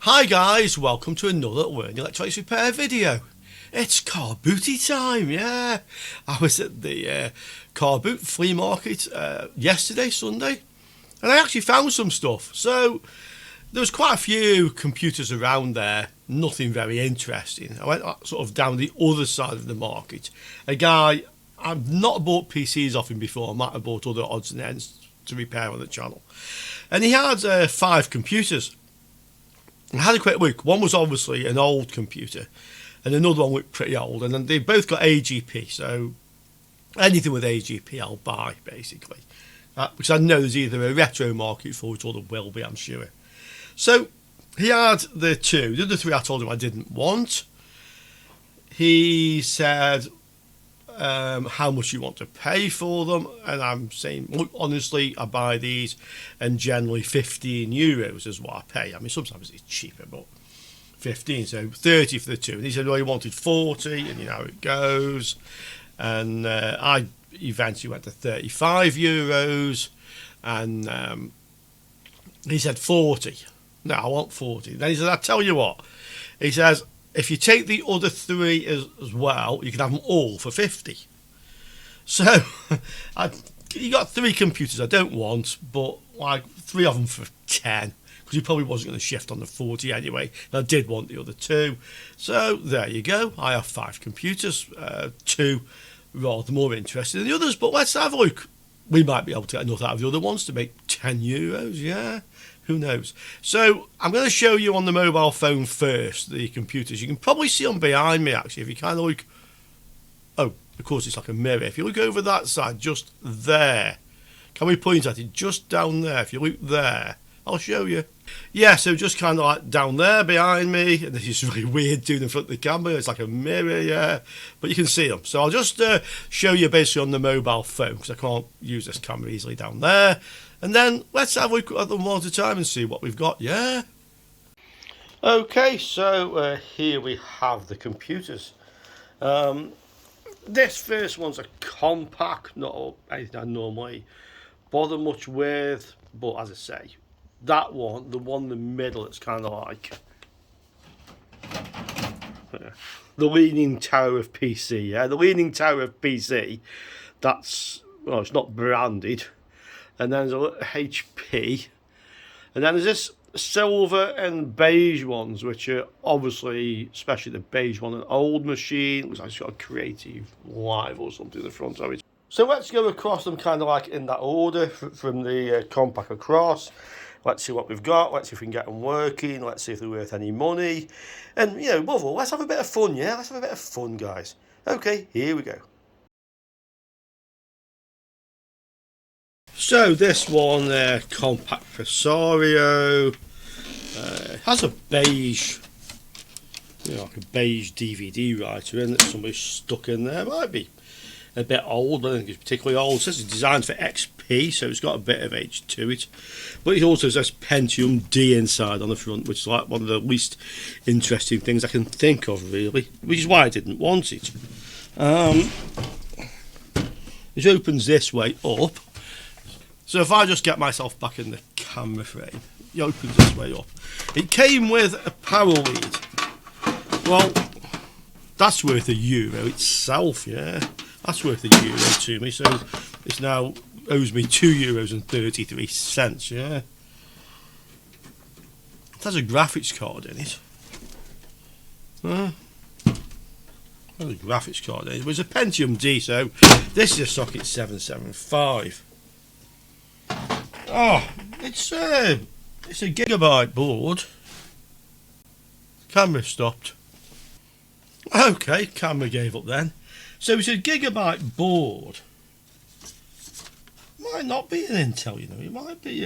Hi guys, welcome to another Learn Electronics Repair video. It's car booty time, yeah. I was at the car boot flea market yesterday, Sunday, and I actually found some stuff. So there was quite a few computers around there, nothing very interesting. I went sort of down the other side of the market. A guy, I've not bought PCs off him before, I might have bought other odds and ends to repair on the channel. And he had 5 computers. I had a quick look. One was obviously an old computer and another one looked pretty old, and then they both got AGP, so anything with AGP I'll buy basically, because I know there's either a retro market for it or there will be, I'm sure. So he had the other 3 I told him I didn't want. He said how much you want to pay for them, and I'm saying, look, honestly, I buy these and generally €15 is what I pay. I mean, sometimes it's cheaper, but 15, so 30 for the 2. And he said, well, he wanted 40, and you know how it goes. And I eventually went to €35, and he said 40. No, I want 40. Then he said, I'll tell you what. He says, if you take the other 3 as well, you can have them all for 50. So you got 3 computers I don't want, but like 3 of them for 10, because he probably wasn't going to shift on the 40 anyway. And I did want the other 2. So there you go. I have 5 computers, 2 rather more interested than the others. But let's have a look. We might be able to get enough out of the other ones to make €10. Yeah. Who knows? So I'm going to show you on the mobile phone first the computers. You can probably see them behind me actually if you kind of look. Oh, of course it's like a mirror. If you look over that side, just there. Can we point at it? Just down there. If you look there, I'll show you. Yeah, so just kind of like down there behind me. And this is really weird doing in front of the camera. It's like a mirror, yeah. But you can see them. So I'll just show you basically on the mobile phone because I can't use this camera easily down there. And then let's have a look at them one at a time and see what we've got, yeah? Okay, so here we have the computers. This first one's a Compaq, not anything I normally bother much with, but as I say, that one, the one in the middle, it's kind of like the Leaning Tower of PC, yeah? The Leaning Tower of PC, that's, well, it's not branded. And then there's a little HP, and then there's this silver and beige ones, which are obviously, especially the beige one, an old machine. Looks like it's got a Creative Live or something in the front of it. So let's go across them kind of like in that order from the Compaq across. Let's see what we've got. Let's see if we can get them working. Let's see if they're worth any money. And, you know, above all, let's have a bit of fun, yeah? Let's have a bit of fun, guys. Okay, here we go. So this one, Compaq Presario, has a beige, you know, like a beige DVD writer in that somebody's stuck in there. Might be a bit old, but I think it's particularly old. It says it's designed for XP, so it's got a bit of age to it. But it also says Pentium D inside on the front, which is like one of the least interesting things I can think of, really, which is why I didn't want it. It opens this way up. So if I just get myself back in the camera frame, it opens this way up. It came with a power lead. Well, that's worth €1 itself, yeah. That's worth €1 to me, so it now owes me €2.33, yeah. It has a graphics card in it. There's a graphics card in it. It was a Pentium D, so this is a socket 775. Oh, it's a gigabyte board. Camera stopped. Okay, camera gave up then. So it's a gigabyte board. Might not be an Intel, you know. It might be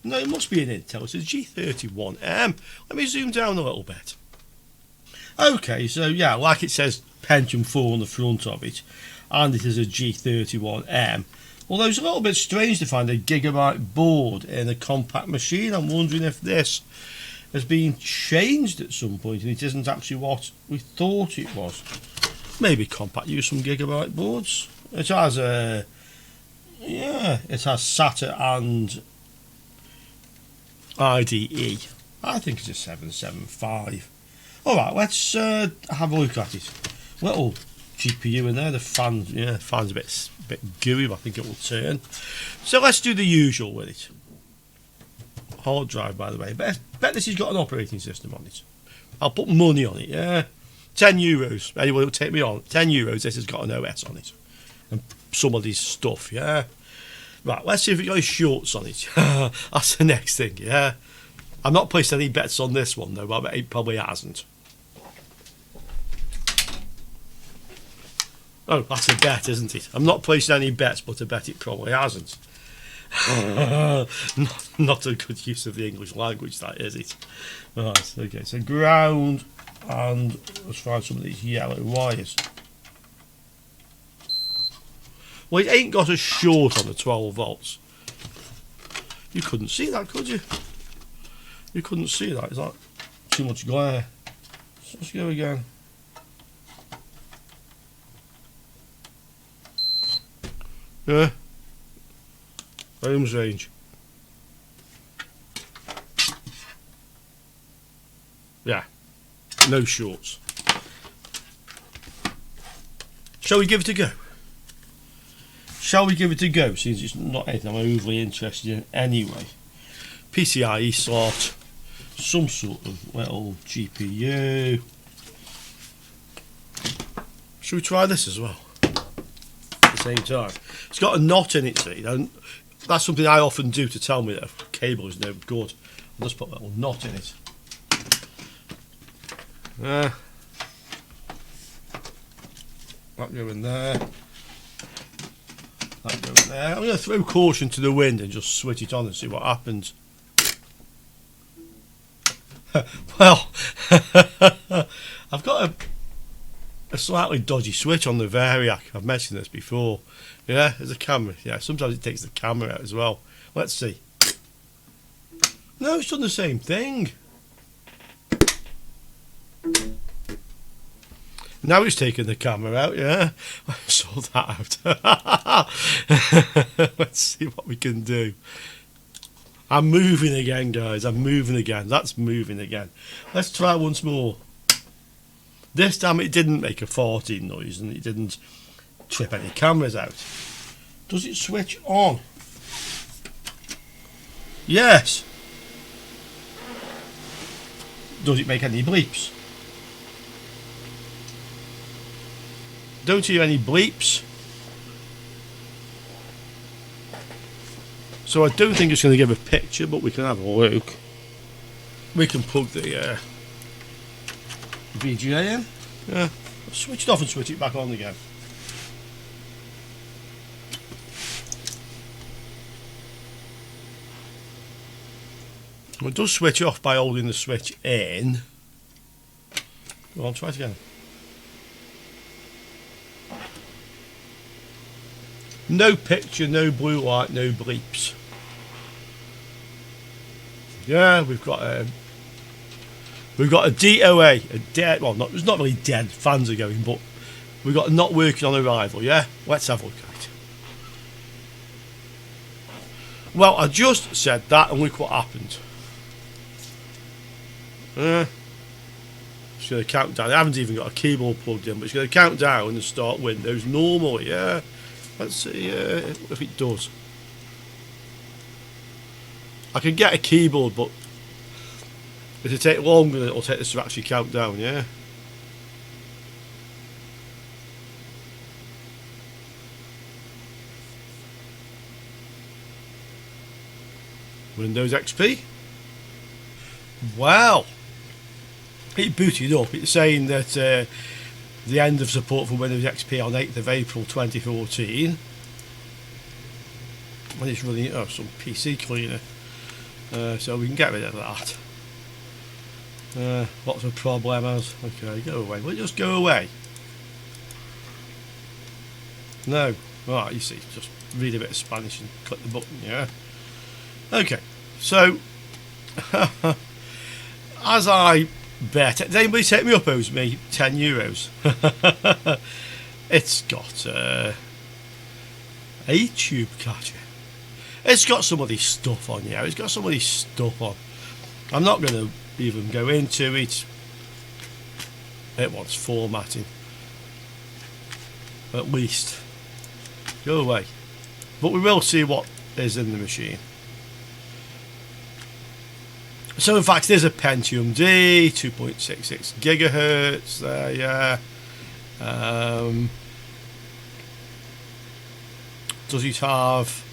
no, it must be an Intel. It's a G31M. Let me zoom down a little bit. Okay, so yeah, like it says Pentium 4 on the front of it, and it is a G31M. Although it's a little bit strange to find a gigabyte board in a Compaq machine. I'm wondering if this has been changed at some point and it isn't actually what we thought it was. Maybe Compaq use some gigabyte boards. It has a, yeah, it has SATA and IDE. I think it's a 775. Alright, let's have a look at it. Little GPU in there, the fans, yeah, the fan's a bit gooey, but I think it will turn. So let's do the usual with it. Hard drive, by the way. Bet this has got an operating system on it. I'll put money on it, yeah. €10. Anyone will take me on. €10, this has got an OS on it. And some of this stuff, yeah. Right, let's see if it got any shorts on it. That's the next thing, yeah. I'm not placed any bets on this one, though, but I bet it probably hasn't. Oh, that's a bet, isn't it? I'm not placing any bets, but I bet it probably hasn't. Not a good use of the English language, that is it. Right, okay, so ground, and let's find some of these yellow wires. Well, it ain't got a short on the 12 volts. You couldn't see that, could you? You couldn't see that. Is that too much glare? So let's go again. Yeah. Ohms range. Yeah. No shorts. Shall we give it a go? Shall we give it a go, since it's not anything I'm overly interested in anyway? PCIe slot, some sort of little GPU. Should we try this as well? At the same time. It's got a knot in it, see, and that's something I often do to tell me that a cable is no good. I'll just put a little knot in it. That go in there. That go in there. I'm going to throw caution to the wind and just switch it on and see what happens. Well, I've got a slightly dodgy switch on the Variac. I've mentioned this before. Yeah, there's a camera. Yeah, sometimes it takes the camera out as well. Let's see. No, it's done the same thing. Now it's taken the camera out, yeah. Sort that out. Let's see what we can do. I'm moving again, guys. I'm moving again. That's moving again. Let's try once more. This time it didn't make a farting noise and it didn't trip any cameras out. Does it switch on? Yes. Does it make any bleeps? Don't hear any bleeps. So I don't think it's going to give a picture, but we can have a look. We can plug the VGA in. Yeah. Switch it off and switch it back on again. Well, it does switch off by holding the switch in. Go on, try it again. No picture, no blue light, no bleeps. Yeah, we've got a DOA, a dead. Well, it's not really dead. Fans are going, but we've got not working on arrival. Yeah, let's have a look at it. Well, I just said that, and look what happened. It's going to count down. I haven't even got a keyboard plugged in, but it's going to count down and start Windows normally. Yeah. Let's see if it does. I can get a keyboard, but it'll take longer than it'll take this to actually count down, yeah? Windows XP. Wow. It booted up. It's saying that the end of support for Windows XP on 8th of April 2014. And it's running some PC cleaner. So we can get rid of that. Lots of problems. Okay, go away. Will it just go away? No. Right, you see, just read a bit of Spanish and click the button, yeah? Okay, so as I bet, did anybody take me up owes me €10? It's got a tube catcher. It's got some of this stuff on, yeah. It's got some of this stuff on. I'm not going to even go into it. It wants formatting. At least. Go away. But we will see what is in the machine. So in fact there's a Pentium D, 2.66 gigahertz there, yeah. Does it have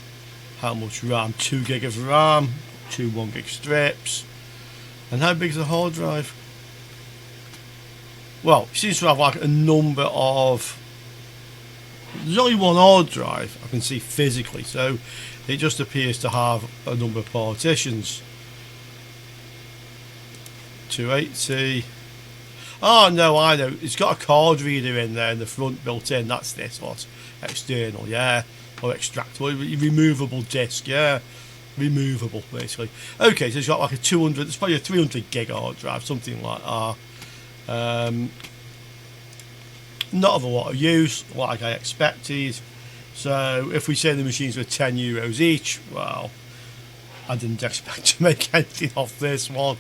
how much RAM? 2 gig of RAM, 2 1 gig strips. And how big is the hard drive? Well, it seems to have like a number of... There's only one hard drive I can see physically, so it just appears to have a number of partitions. 280. Oh no, I know. It's got a card reader in there in the front built in. That's this what? External, yeah. Or extractable, removable disk, yeah. Removable, basically. Okay, so it's got like a 200, it's probably a 300 gig hard drive, something like that. Not of a lot of use, like I expected. So if we say the machines were €10 each, well, I didn't expect to make anything off this one,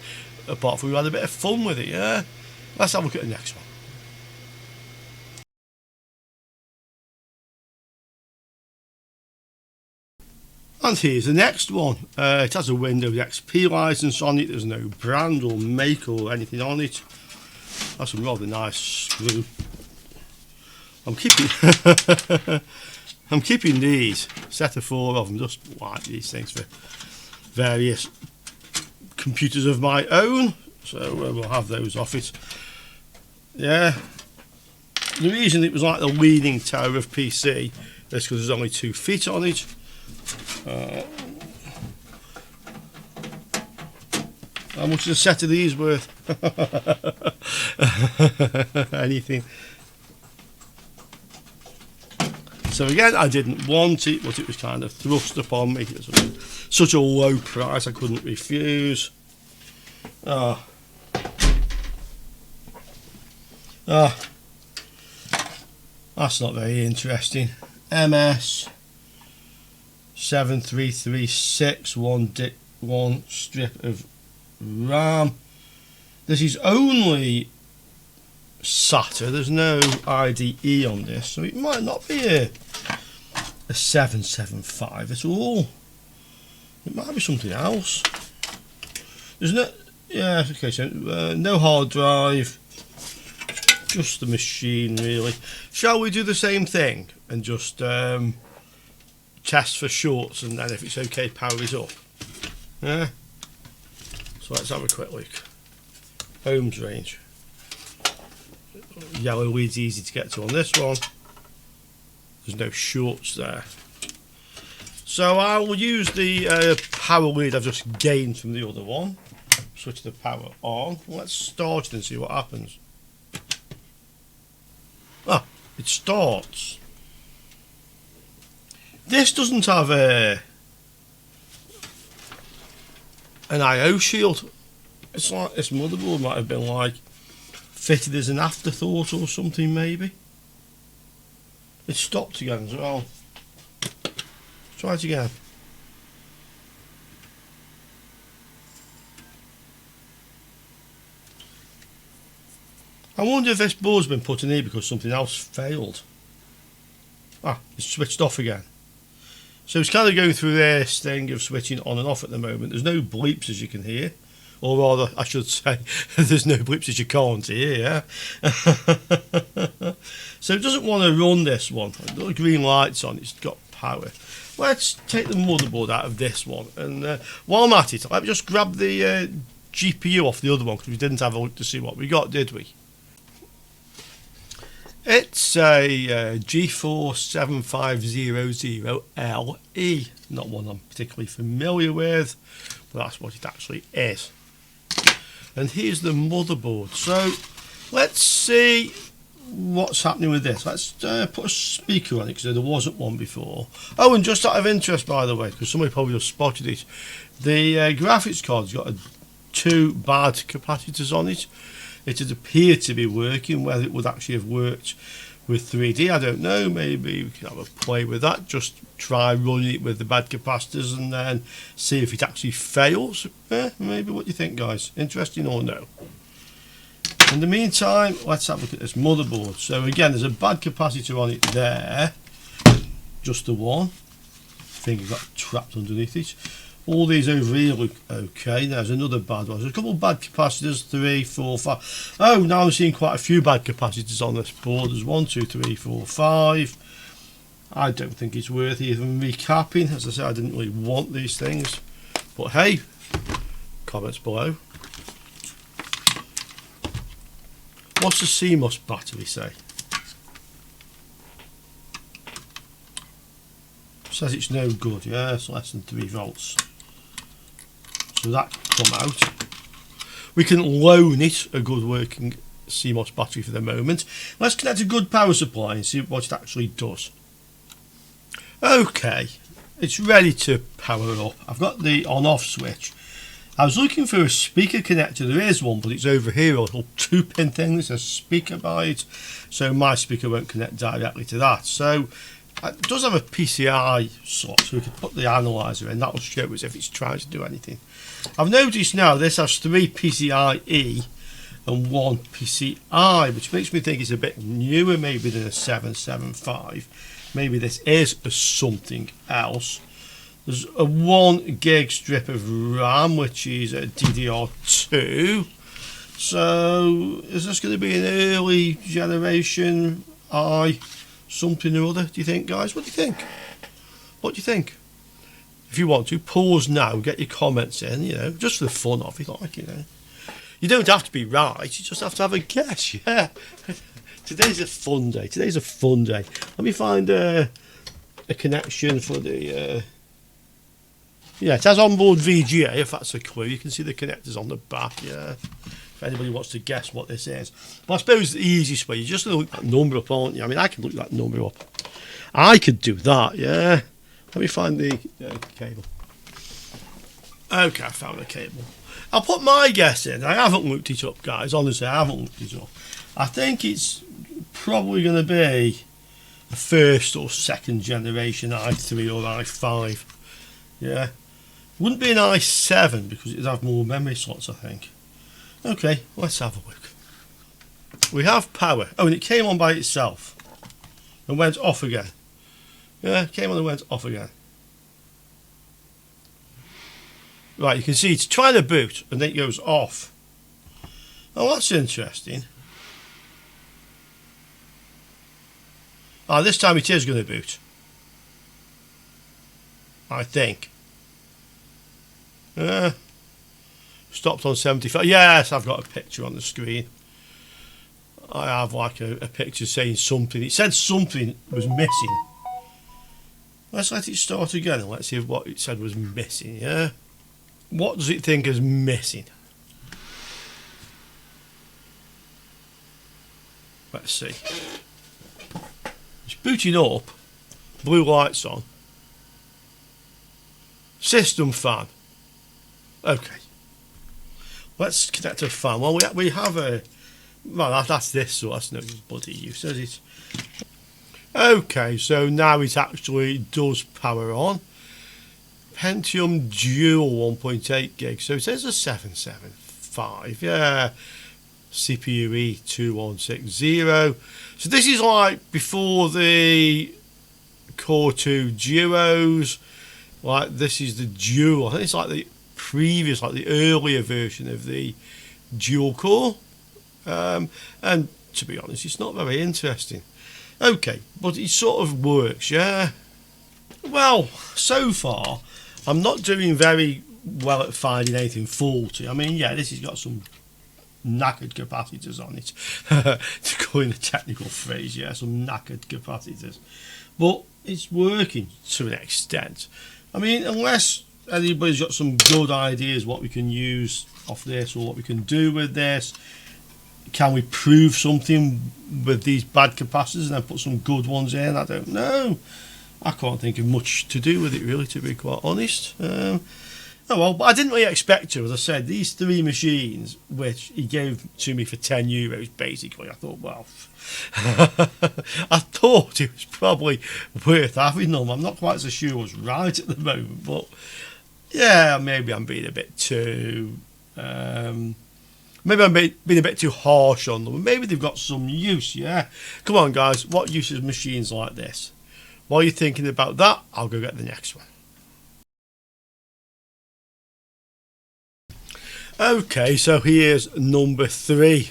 apart from we had a bit of fun with it, yeah? Let's have a look at the next one. And here's the next one. It has a Windows XP license on it. There's no brand or make or anything on it. That's a rather nice screw. I'm keeping these, set of 4 of them, just like these things for various computers of my own. So we'll have those off it. Yeah. The reason it was like the leaning tower of PC is because there's only 2 feet on it. How much is a set of these worth? Anything. So again, I didn't want it, but it was kind of thrust upon me. It was such a low price I couldn't refuse. That's not very interesting. MS 7336, one strip of RAM. This is only SATA, there's no IDE on this, so it might not be a 775 at all. It might be something else. There's no, yeah, okay, so no hard drive, just the machine really. Shall we do the same thing and just test for shorts, and then if it's okay, power it up? Yeah. So let's have a quick look. Ohms range. Yellow lead's easy to get to on this one. There's no shorts there. So I will use the power lead I've just gained from the other one. Switch the power on. Let's start it and see what happens. Ah, it starts. This doesn't have an I/O shield. It's like this motherboard might have been like fitted as an afterthought or something, maybe. It stopped again as well. Let's try it again. I wonder if this board's been put in here because something else failed. Ah, it's switched off again. So it's kind of going through this thing of switching on and off at the moment. There's no bleeps as you can hear. Or rather, I should say, there's no bleeps as you can't hear, yeah? So it doesn't want to run this one. The green light's on, it's got power. Let's take the motherboard out of this one. And while I'm at it, let me just grab the GPU off the other one, because we didn't have a look to see what we got, did we? It's a GeForce 7500LE, not one I'm particularly familiar with, but that's what it actually is. And here's the motherboard. So let's see what's happening with this. Let's put a speaker on it because there wasn't one before. Oh, and just out of interest, by the way, because somebody probably just spotted it, the graphics card's got 2 bad capacitors on it. It had appeared to be working. Whether it would actually have worked with 3D. I don't know, maybe we can have a play with that, just try running it with the bad capacitors and then see if it actually fails. Maybe. What do you think, guys? Interesting or no? In the meantime, let's have a look at this motherboard. So again, there's a bad capacitor on it there, just the one. I think it's got trapped underneath it. All these over here look okay. There's another bad one. There's a couple of bad capacitors, 3, 4, 5. Oh, now I'm seeing quite a few bad capacitors on this board. There's 1, 2, 3, 4, 5. I don't think it's worth even recapping. As I said, I didn't really want these things. But hey, comments below. What's the CMOS battery say? Says it's no good. Yeah, it's less than 3 volts. So that can come out. We can loan it a good working CMOS battery for the moment. Let's connect a good power supply and see what it actually does. Okay, it's ready to power up. I've got the on-off switch. I was looking for a speaker connector. There is one, but it's over here, a little 2-pin thing. There's a speaker by it, so my speaker won't connect directly to that. So it does have a PCI slot, so we can put the analyzer in. That will show us if it's trying to do anything. I've noticed now this has 3 PCIe and 1 PCI, which makes me think it's a bit newer maybe than a 775. Maybe this is something else. There's a 1 gig strip of RAM, which is a DDR2. So is this going to be an early generation I something or other, do you think, guys? What do you think? What do you think? If you want to, pause now, get your comments in, you know, just for the fun of it, like, you know. You don't have to be right, you just have to have a guess, yeah. Today's a fun day. Today's a fun day. Let me find a connection for the... yeah, it has onboard VGA, if that's a clue. You can see the connectors on the back, yeah. If anybody wants to guess what this is. But I suppose the easiest way, you're just going to look that number up, aren't you? I mean, I can look that number up. I could do that, yeah. Let me find the cable. Okay, I found the cable. I'll put my guess in. I haven't looked it up, guys. Honestly, I haven't looked it up. I think it's probably going to be a 1st or 2nd generation i3 or i5. Yeah. Wouldn't be an i7 because it'd have more memory slots, I think. Okay, let's have a look. We have power. Oh, and it came on by itself and went off again. Yeah, came on and went off again. Right, you can see it's trying to boot and then it goes off. Oh, that's interesting. Ah, this time it is going to boot. I think. Stopped on 75. Yes, I've got a picture on the screen. I have like a picture saying something. It said something was missing. Let's let it start again and let's see what it said was missing, yeah? What does it think is missing? Let's see. It's booting up. Blue lights on. System fan. Okay. Let's connect a fan. Well, we have a... Well, that's this, so that's no bloody use, is it? Okay, so now it actually does power on. Pentium Dual 1.8 gig, so it says a 775, yeah. CPU E2160. So this is like before the Core 2 Duos. Like this is the Dual. I think it's like the previous, like the earlier version of the Dual Core. And to be honest, it's not very interesting. Okay, but it sort of works, yeah. Well, so far, I'm not doing very well at finding anything faulty. I mean, yeah, this has got some knackered capacitors on it, to coin a technical phrase, yeah, some knackered capacitors. But it's working to an extent. I mean, unless anybody's got some good ideas what we can use off this or what we can do with this, can we prove something with these bad capacitors and then put some good ones in? I don't know. I can't think of much to do with it really, to be quite honest. Oh well, but I didn't really expect to. As I said, these 3 machines, which he gave to me for €10, basically, I thought, well, I thought it was probably worth having them. I'm not quite so sure I was right at the moment, but yeah, maybe I'm being a bit too, maybe I'm being a bit too harsh on them. Maybe they've got some use, yeah. Come on, guys, what use is machines like this? While you're thinking about that, I'll go get the next one. Okay, so here's number 3,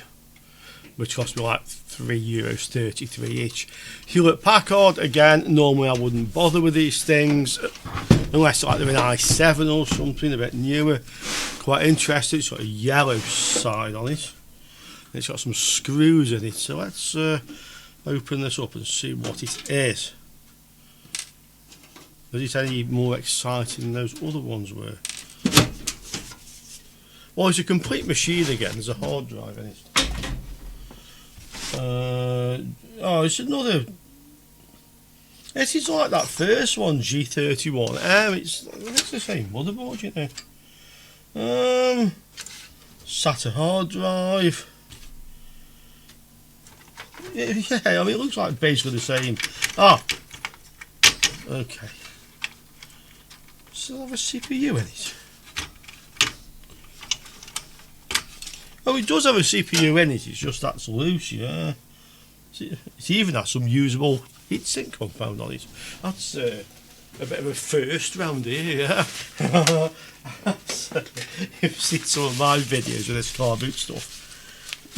which cost me like €3.33 each. Hewlett Packard, again, normally I wouldn't bother with these things unless like they're an i7 or something a bit newer. Quite interesting. It's got a yellow side on it. It's got some screws in it, so let's open this up and see what it is. Is it any more exciting than those other ones were? Well, it's a complete machine again. There's a hard drive in it. Oh, it's another. It is like that first one, G-31M. It's the same motherboard, you know. SATA hard drive. Yeah, I mean, it looks like basically the same. Ah, okay. Still have a CPU in it. Oh, it does have a CPU in it, it's just that's loose, yeah. It even has some usable heatsink compound on it. That's a bit of a first round here, yeah. You've seen some of my videos with this car boot stuff.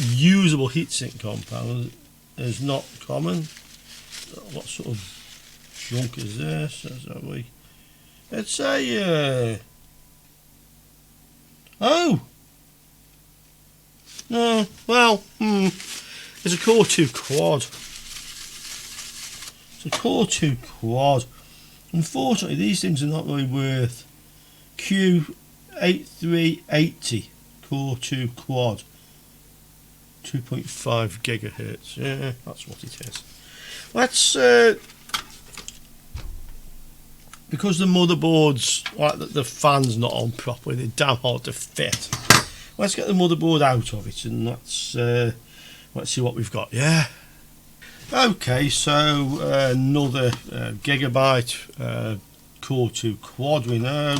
Usable heatsink compound is not common. What sort of junk is this? It's a... Oh! No, well, it's a Core 2 quad. It's a Core 2 quad. Unfortunately, these things are not really worth Q8380 Core 2 quad. 2.5 gigahertz. Yeah, that's what it is. Let's, because the motherboard's, like the fan's not on properly, they're damn hard to fit. Let's get the motherboard out of it and let's see what we've got. Yeah. Okay, so another gigabyte Core 2 quad. We know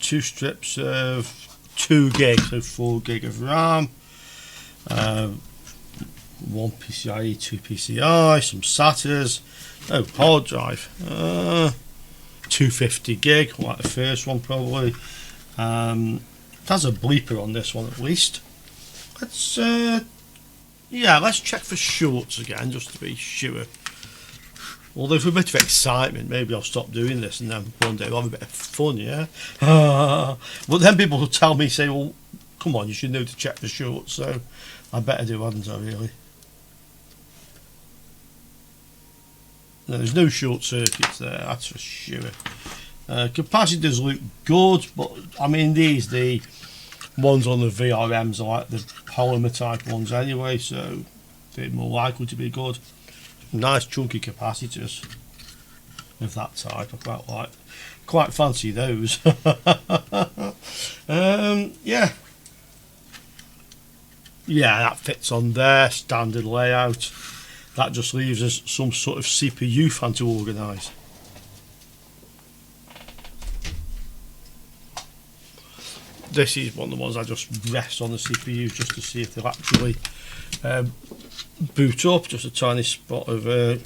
2 strips of 2 gig, so 4 gig of RAM. 1 PCIe, 2 PCI, some SATAs. Oh, hard drive. 250 gig, like the first one probably. It has a bleeper on this one at least. Let's let's check for shorts again just to be sure. Although for a bit of excitement, maybe I'll stop doing this and then one day I'll have a bit of fun, yeah. But then people will tell me, say, well, come on, you should know to check for shorts, so I better do, hadn't I, really? No, there's no short circuits there, that's for sure. Capacitors look good, but I mean the ones on the VRMs are like the polymer type ones anyway, so they're more likely to be good. Nice chunky capacitors of that type. I quite fancy those. Yeah, that fits on there, standard layout. That just leaves us some sort of CPU fan to organise. This is one of the ones I just rest on the CPU just to see if they'll actually boot up. Just a tiny spot of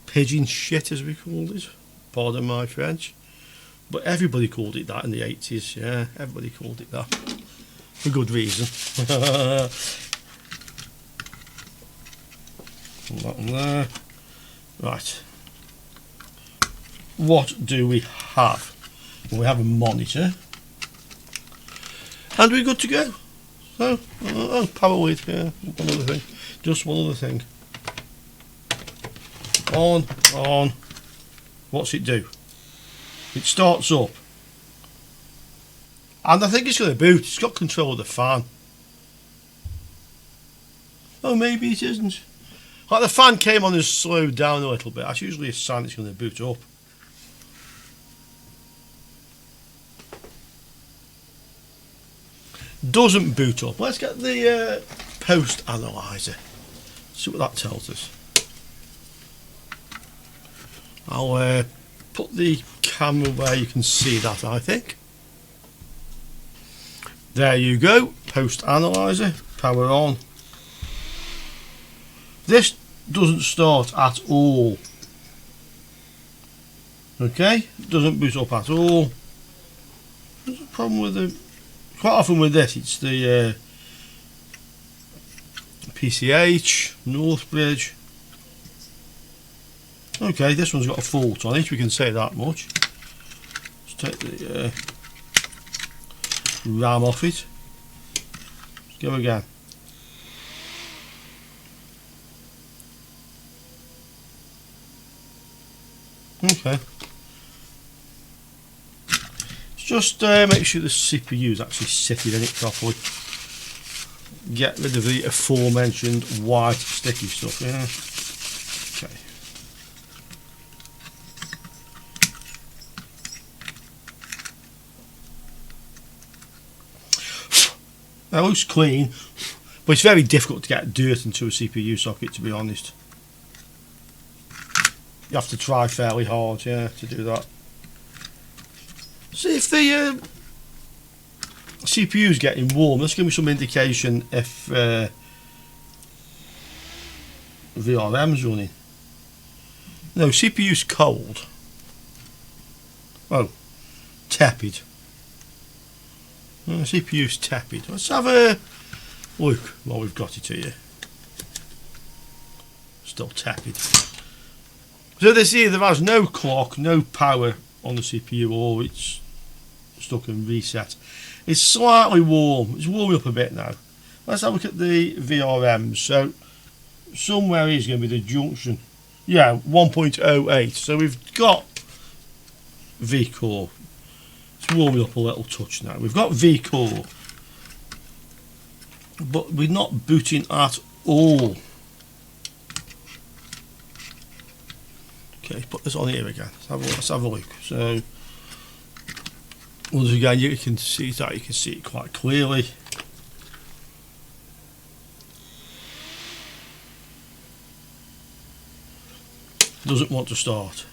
pigeon shit, as we called it. Pardon my French. But everybody called it that in the 80s. Yeah, everybody called it that. For good reason. That one there. Right. What do we have? Well, we have a monitor. And we're good to go. So, power lead, yeah, one other thing. Just one other thing. On. What's it do? It starts up. And I think it's going to boot. It's got control of the fan. Oh, maybe it isn't. Like the fan came on and slowed down a little bit. That's usually a sign it's going to boot up. doesn't boot up. Let's get the post analyzer. See what that tells us. I'll put the camera where you can see that, I think. There you go, post analyzer, power on. This doesn't start at all. Okay, doesn't boot up at all. There's a problem with the, quite often with this, it's the PCH, Northbridge. Okay, this one's got a fault on it, we can say that much. Let's take the RAM off it. Let's go again. Okay. Let's just make sure the CPU is actually sitting in it properly. Get rid of the aforementioned white sticky stuff. Yeah. Okay. That looks clean, but it's very difficult to get dirt into a CPU socket, to be honest. You have to try fairly hard, yeah, to do that. See if the CPU is getting warm. That's give me some indication if VRM's running. No, CPU's cold. Oh, tepid. CPU's tepid. Let's have a look while we've got it here. Still tepid. So this either has no clock, no power on the CPU, or it's stuck in reset. It's slightly warm. It's warming up a bit now. Let's have a look at the VRMs. So somewhere is going to be the junction. Yeah, 1.08. So we've got V-core. It's warming up a little touch now. We've got V-core, but we're not booting at all. Okay, put this on here again. Let's have a look. So once again, you can see that. You can see it quite clearly. Doesn't want to start.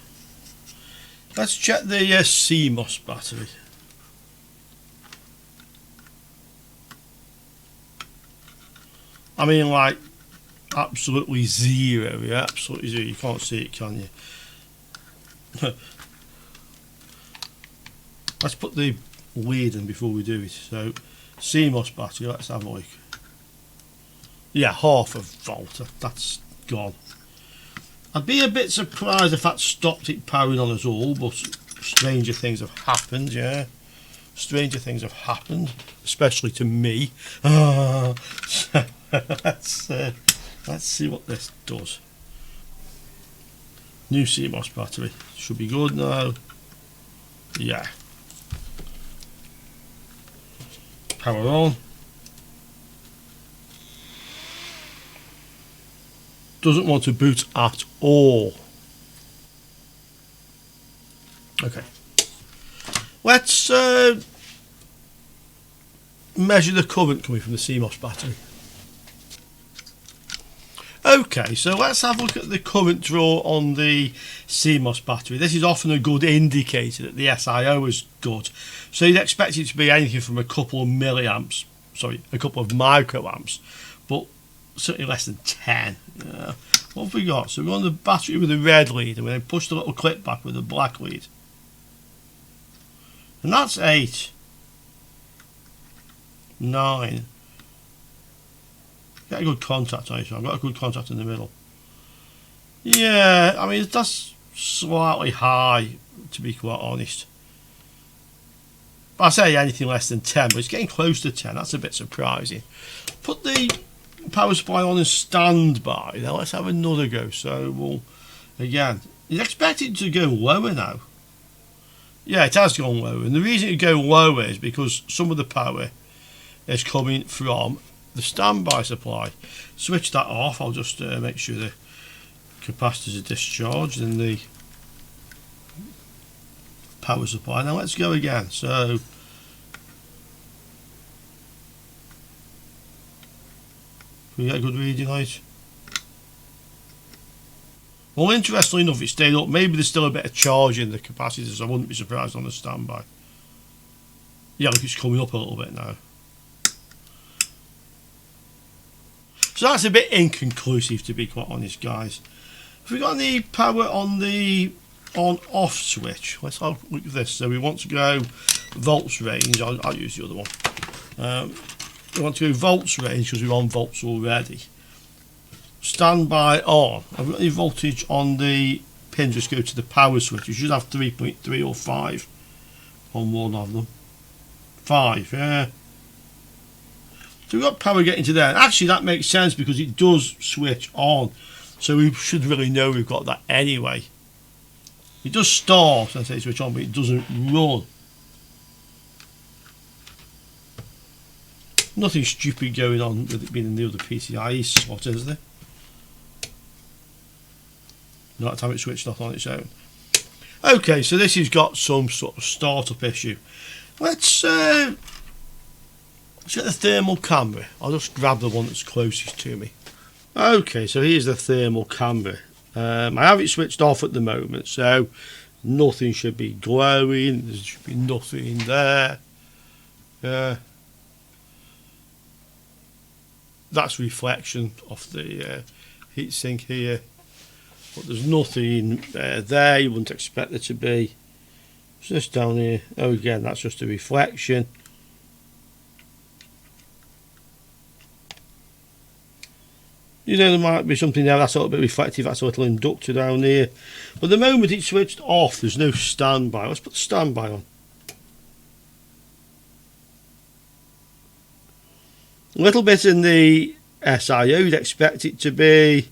Let's check the CMOS battery. I mean, like absolutely zero. Yeah, absolutely zero. You can't see it, can you? Let's put the lid in before we do it. So CMOS battery, let's have a look. Yeah, half a volt, that's gone. I'd be a bit surprised if that stopped it powering on us all, but stranger things have happened, yeah. Stranger things have happened, especially to me. Let's see what this does. New CMOS battery, should be good now. Yeah. Power on. Doesn't want to boot at all. Okay. Let's measure the current coming from the CMOS battery. Okay, so let's have a look at the current draw on the CMOS battery. This is often a good indicator that the SIO is good. So you'd expect it to be anything from a couple of milliamps, sorry, a couple of microamps, but certainly less than 10. What have we got? So we're on the battery with the red lead, and we then push the little clip back with the black lead. And that's 8. 9. Get a good contact on it, so I've got a good contact in the middle. Yeah, I mean, that's slightly high, to be quite honest. But I say anything less than 10, but it's getting close to 10. That's a bit surprising. Put the power supply on in standby. Now let's have another go. So we'll, again, you'd expect it to go lower now. Yeah, it has gone lower. And the reason it go lower is because some of the power is coming from the standby supply. Switch that off. I'll just make sure the capacitors are discharged in the power supply. Now let's go again. So Can we get a good reading on it? Well, interestingly enough, it stayed up. Maybe there's still a bit of charge in the capacitors. I wouldn't be surprised on the standby. Yeah, look, it's coming up a little bit now. So that's a bit inconclusive, to be quite honest, guys. Have we got any power on the on-off switch? Let's have a look at this. So we want to go volts range. I'll use the other one. We want to go volts range because we're on volts already. Standby on. Have we got any voltage on the pins? Just go to the power switch. You should have 3.3 or 5 on one of them. 5, yeah. So we've got power getting to there. Actually, that makes sense because it does switch on. So we should really know we've got that anyway. It does start and say switch on, but it doesn't run. Nothing stupid going on with it being in the other PCIe slot, is there? Not time it switched off on its own. Okay, so this has got some sort of startup issue. Let's get the thermal camera. I'll just grab the one that's closest to me. Okay, so here's the thermal camera. I have it switched off at the moment, so nothing should be glowing. There should be nothing in there. That's reflection of the heatsink here, but there's nothing there. You wouldn't expect there to be. What's this down here? Oh, again, that's just a reflection. You know, there might be something there that's a little bit reflective. That's a little inductor down here. But the moment it's switched off, there's no standby. Let's put the standby on. A little bit in the SIO, you'd expect it to be.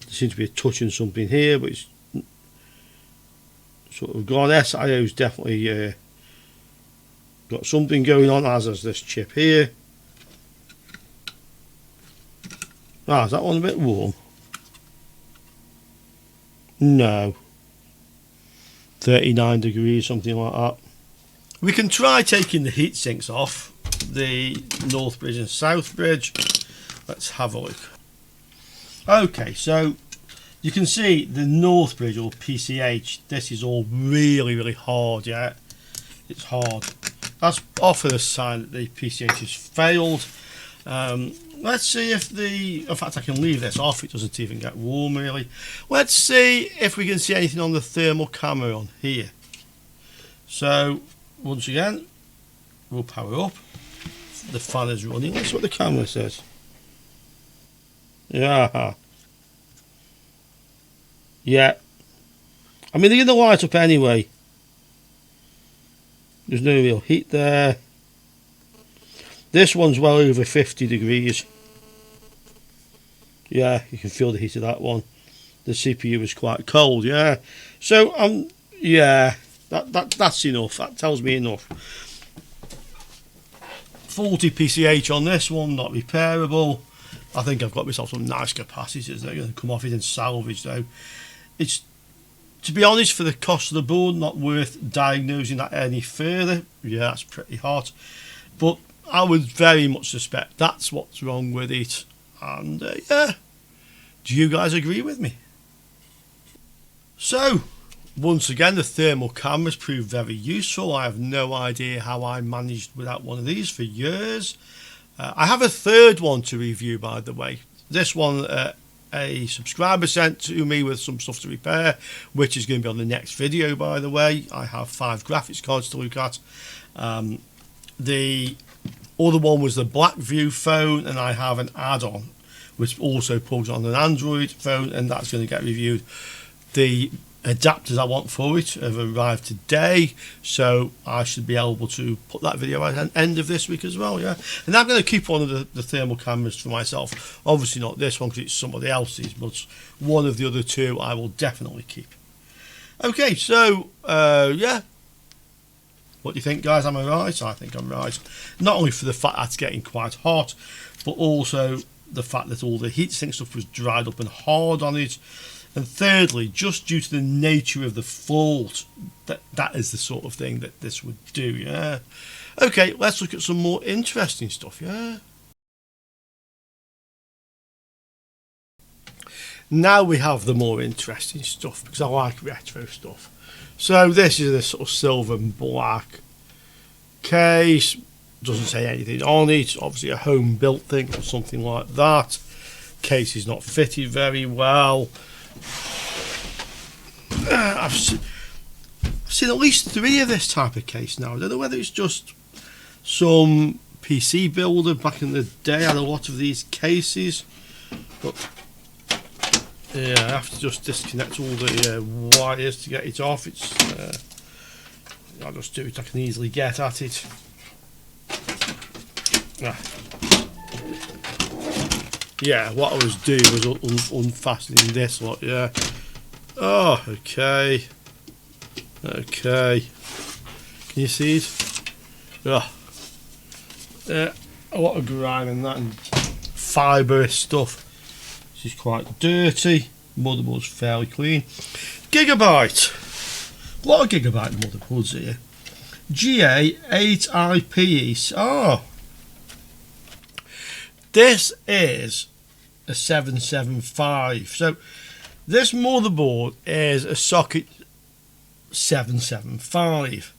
There seems to be a touch in something here, but it's sort of gone. SIO's definitely got something going on, as has this chip here. Ah, is that one a bit warm? No. 39 degrees, something like that. We can try taking the heat sinks off the north bridge and south bridge. Let's have a look. Okay, so you can see the north bridge or PCH, this is all really hard, yeah? It's hard. That's often a sign that the PCH has failed. Let's see if in fact I can leave this off, it doesn't even get warm really. Let's see if we can see anything on the thermal camera on here. So once again, we'll power up. The fan is running. That's what the camera says. Yeah. Yeah. I mean, they're going to light up anyway. There's no real heat there. This one's well over 50 degrees. Yeah, you can feel the heat of that one. The CPU is quite cold, yeah. So, yeah, that's enough. That tells me enough. Faulty PCH on this one, not repairable. I think I've got myself some nice capacitors. They're going to come off it in salvage, though. It's, to be honest, for the cost of the board, not worth diagnosing that any further. Yeah, that's pretty hot. But I would very much suspect that's what's wrong with it. And yeah, do you guys agree with me? So, once again, the thermal cameras proved very useful. I have no idea how I managed without one of these for years. I have a third one to review, by the way. This one a subscriber sent to me with some stuff to repair, which is going to be on the next video, by the way. I have 5 graphics cards to look at. The other one was the Blackview phone, and I have an add-on which also plugs on an Android phone, and that's going to get reviewed. The adapters I want for it have arrived today, so I should be able to put that video at the end of this week as well, yeah. And I'm going to keep one of the thermal cameras for myself. Obviously not this one because it's somebody else's, but one of the other 2 I will definitely keep. Okay, so yeah, what do you think, guys? Am I right? I think I'm right. Not only for the fact that it's getting quite hot, but also the fact that all the heatsink stuff was dried up and hard on it. And thirdly, just due to the nature of the fault, that is the sort of thing that this would do, yeah. Okay, let's look at some more interesting stuff, yeah. Now we have the more interesting stuff, because I like retro stuff. So this is a sort of silver and black case. Doesn't say anything on it. Obviously a home built thing or something like that. Case is not fitted very well. I've seen at least 3 of this type of case now. I don't know whether it's just some PC builder back in the day had a lot of these cases, but yeah, I have to just disconnect all the wires to get it off. It's I'll just do it. I can easily get at it. Yeah, what I was doing was unfastening this lot. Yeah. Oh, okay. Okay. Can you see it? Oh. Yeah, a lot of grime in that and fibrous stuff. This is quite dirty. Motherboard's fairly clean. Gigabyte. A lot of gigabyte motherboards here. GA-G31M-ESL2. Oh. This is a 775. So this motherboard is a socket 775.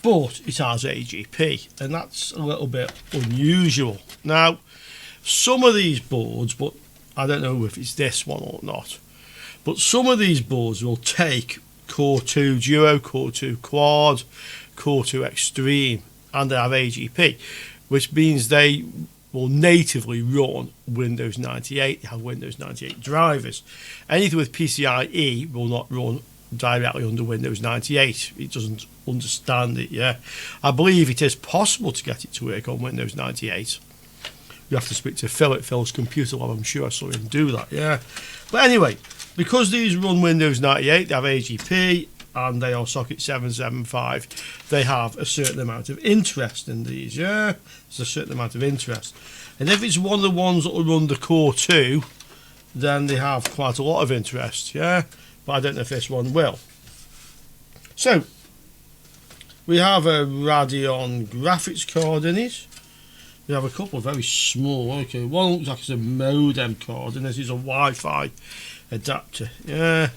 But it has AGP, and that's a little bit unusual. Now, some of these boards, but I don't know if it's this one or not, but some of these boards will take Core 2 Duo, Core 2 Quad, Core 2 Extreme, and they have AGP, which means they will natively run Windows 98. They have Windows 98 drivers. Anything with PCIe will not run directly under Windows 98. It doesn't understand it. Yeah, I believe it is possible to get it to work on Windows 98. You have to speak to Phil at Phil's Computer Lab. I'm sure I saw him do that. Yeah, but anyway, because these run Windows 98, they have AGP and they are socket 775. They have a certain amount of interest in these. Yeah, there's a certain amount of interest, and if it's one of the ones that will run the Core 2, then they have quite a lot of interest. Yeah. But I don't know if this one will. So we have a Radeon graphics card in it. We have a couple of very small. Okay, one looks like it's a modem card, and this is a Wi-Fi adapter. Yeah.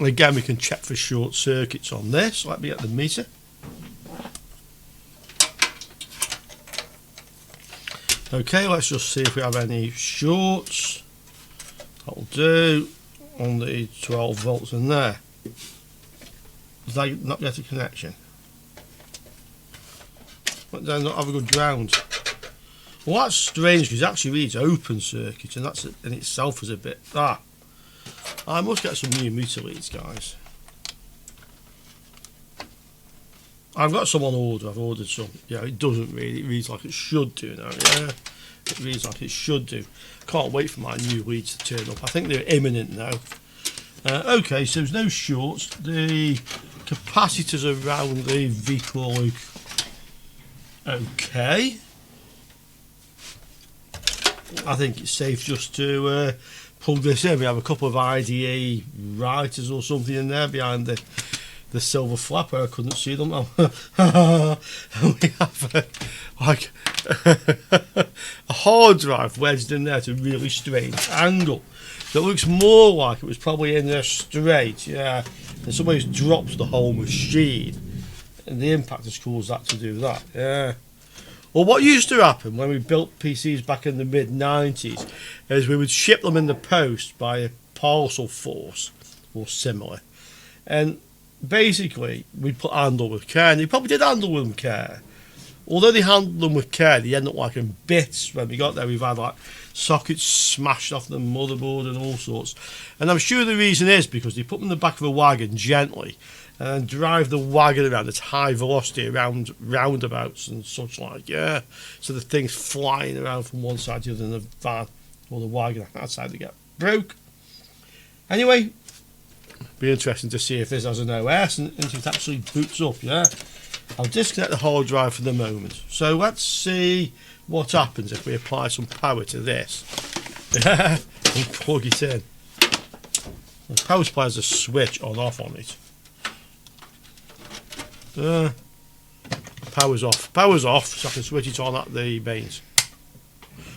Again, we can check for short circuits on this. Let me get the meter. Okay, let's just see if we have any shorts. That'll do on the 12 volts in there. Does that not get a connection? But then not have a good ground. Well, that's strange because it actually reads open circuit, and that's in itself is a bit that. I must get some new meter leads, guys. I've got some on order. I've ordered some. Yeah, it doesn't really. It reads like it should do now. Yeah. It reads like it should do. Can't wait for my new leads to turn up. I think they're imminent now. Okay, so there's no shorts. The capacitors around the vehicle look okay. I think it's safe just to plug this in. We have a couple of IDE writers or something in there behind the silver flapper. I couldn't see them. We have like a hard drive wedged in there at a really strange angle. So it looks more like it was probably in there straight, yeah. And somebody's dropped the whole machine, and the impact has caused that to do that, yeah. Well, what used to happen when we built PCs back in the mid-90s is we would ship them in the post by a parcel force or similar, and basically we'd handle with care, and they probably did handle with them care. Although they handled them with care, they end up like in bits. When we got there, we've had like sockets smashed off the motherboard and all sorts. And I'm sure the reason is because they put them in the back of a wagon gently and then drive the wagon around at high velocity around roundabouts and such like, yeah. So the thing's flying around from one side to the other in the van or the wagon. That side they get broke. Anyway, be interesting to see if this has an OS and if it actually boots up, yeah. I'll disconnect the hard drive for the moment. So let's see what happens if we apply some power to this. And plug it in. The power supply has a switch on off on it. Power's off. Power's off, so I can switch it on at the mains.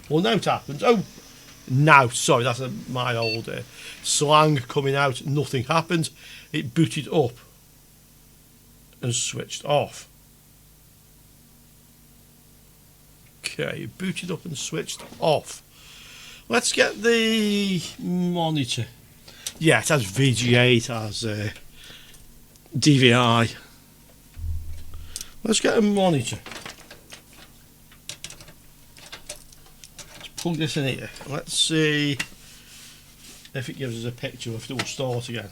Well, now it happens. Oh, Now, sorry, that's my old slang coming out. Nothing happened. It booted up and switched off. Okay, it booted up and switched off. Let's get the monitor. Yeah, it has VGA, it has DVI. Let's get a monitor. Let's plug this in here. Let's see if it gives us a picture, if it will start again.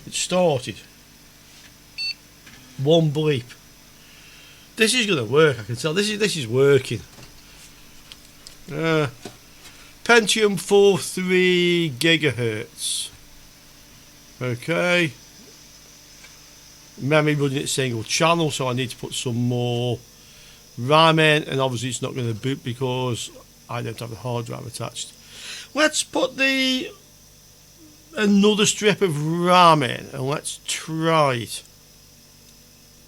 It started. One bleep. This is going to work, I can tell. This is working. Pentium 4 3 gigahertz. Okay. Memory running at single channel, so I need to put some more RAM in, and obviously it's not going to boot because I don't have the hard drive attached. Let's put another strip of RAM in and let's try it.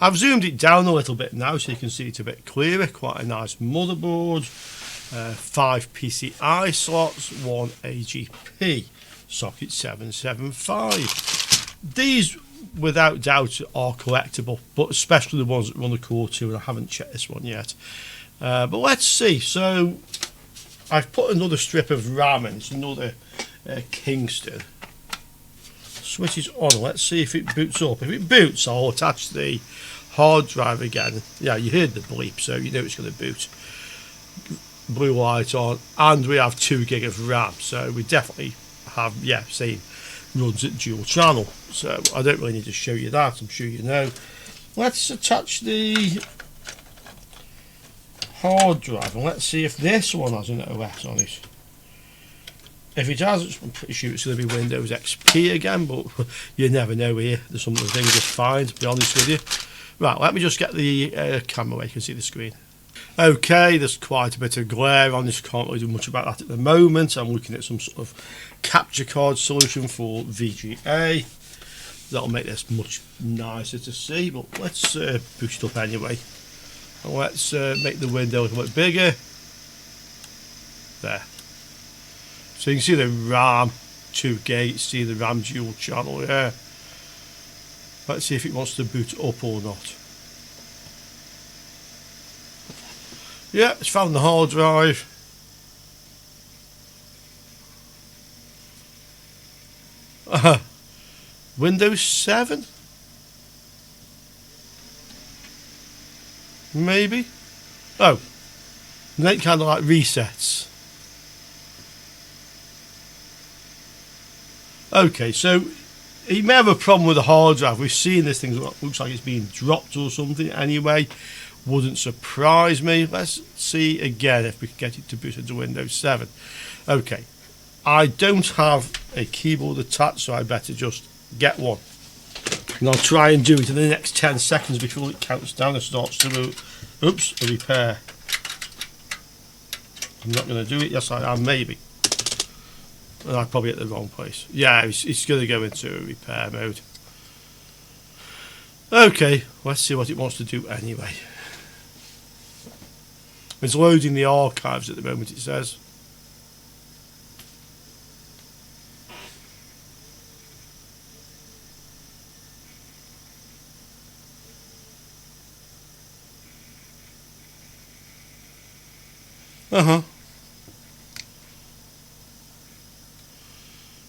I've zoomed it down a little bit now so you can see it a bit clearer. Quite a nice motherboard. 5 PCI slots, 1 AGP, socket 775. These, without doubt, are collectible, but especially the ones that run the Core 2, and I haven't checked this one yet. But let's see. So I've put another strip of RAM in. It's another Kingston. Switch it on. Let's see if it boots up. If it boots, I'll attach the hard drive again. Yeah, you heard the bleep, so you know it's going to boot. Blue light on, and we have 2 gig of RAM, so we definitely have, yeah, same runs at dual channel, so I don't really need to show you that, I'm sure you know. Let's attach the hard drive and let's see if this one has an OS on it. If it has, I'm pretty sure it's going to be Windows XP again, but you never know here. There's some of the things just fine, to be honest with you. Right, let me just get the camera where you can see the screen. Okay, there's quite a bit of glare on this, can't really do much about that at the moment. I'm looking at some sort of capture card solution for VGA. That'll make this much nicer to see, but let's push it up anyway. And let's make the window a little bit bigger. There. So you can see the RAM 2 gig, see the RAM dual channel here. Let's see if it wants to boot up or not. Yeah, it's found the hard drive. Windows 7? Maybe? Oh. And then it kind of like resets. Okay, so he may have a problem with the hard drive. We've seen this thing looks like it's being dropped or something anyway. Wouldn't surprise me. Let's see again if we can get it to boot into Windows 7. Okay, I don't have a keyboard attached, so I better just get one. And I'll try and do it in the next 10 seconds before it counts down and starts to move. Oops, a repair. I'm not going to do it. Yes, I am, maybe. And I'm probably at the wrong place. Yeah, it's going to go into a repair mode. Okay, let's see what it wants to do anyway. It's loading the archives at the moment, it says.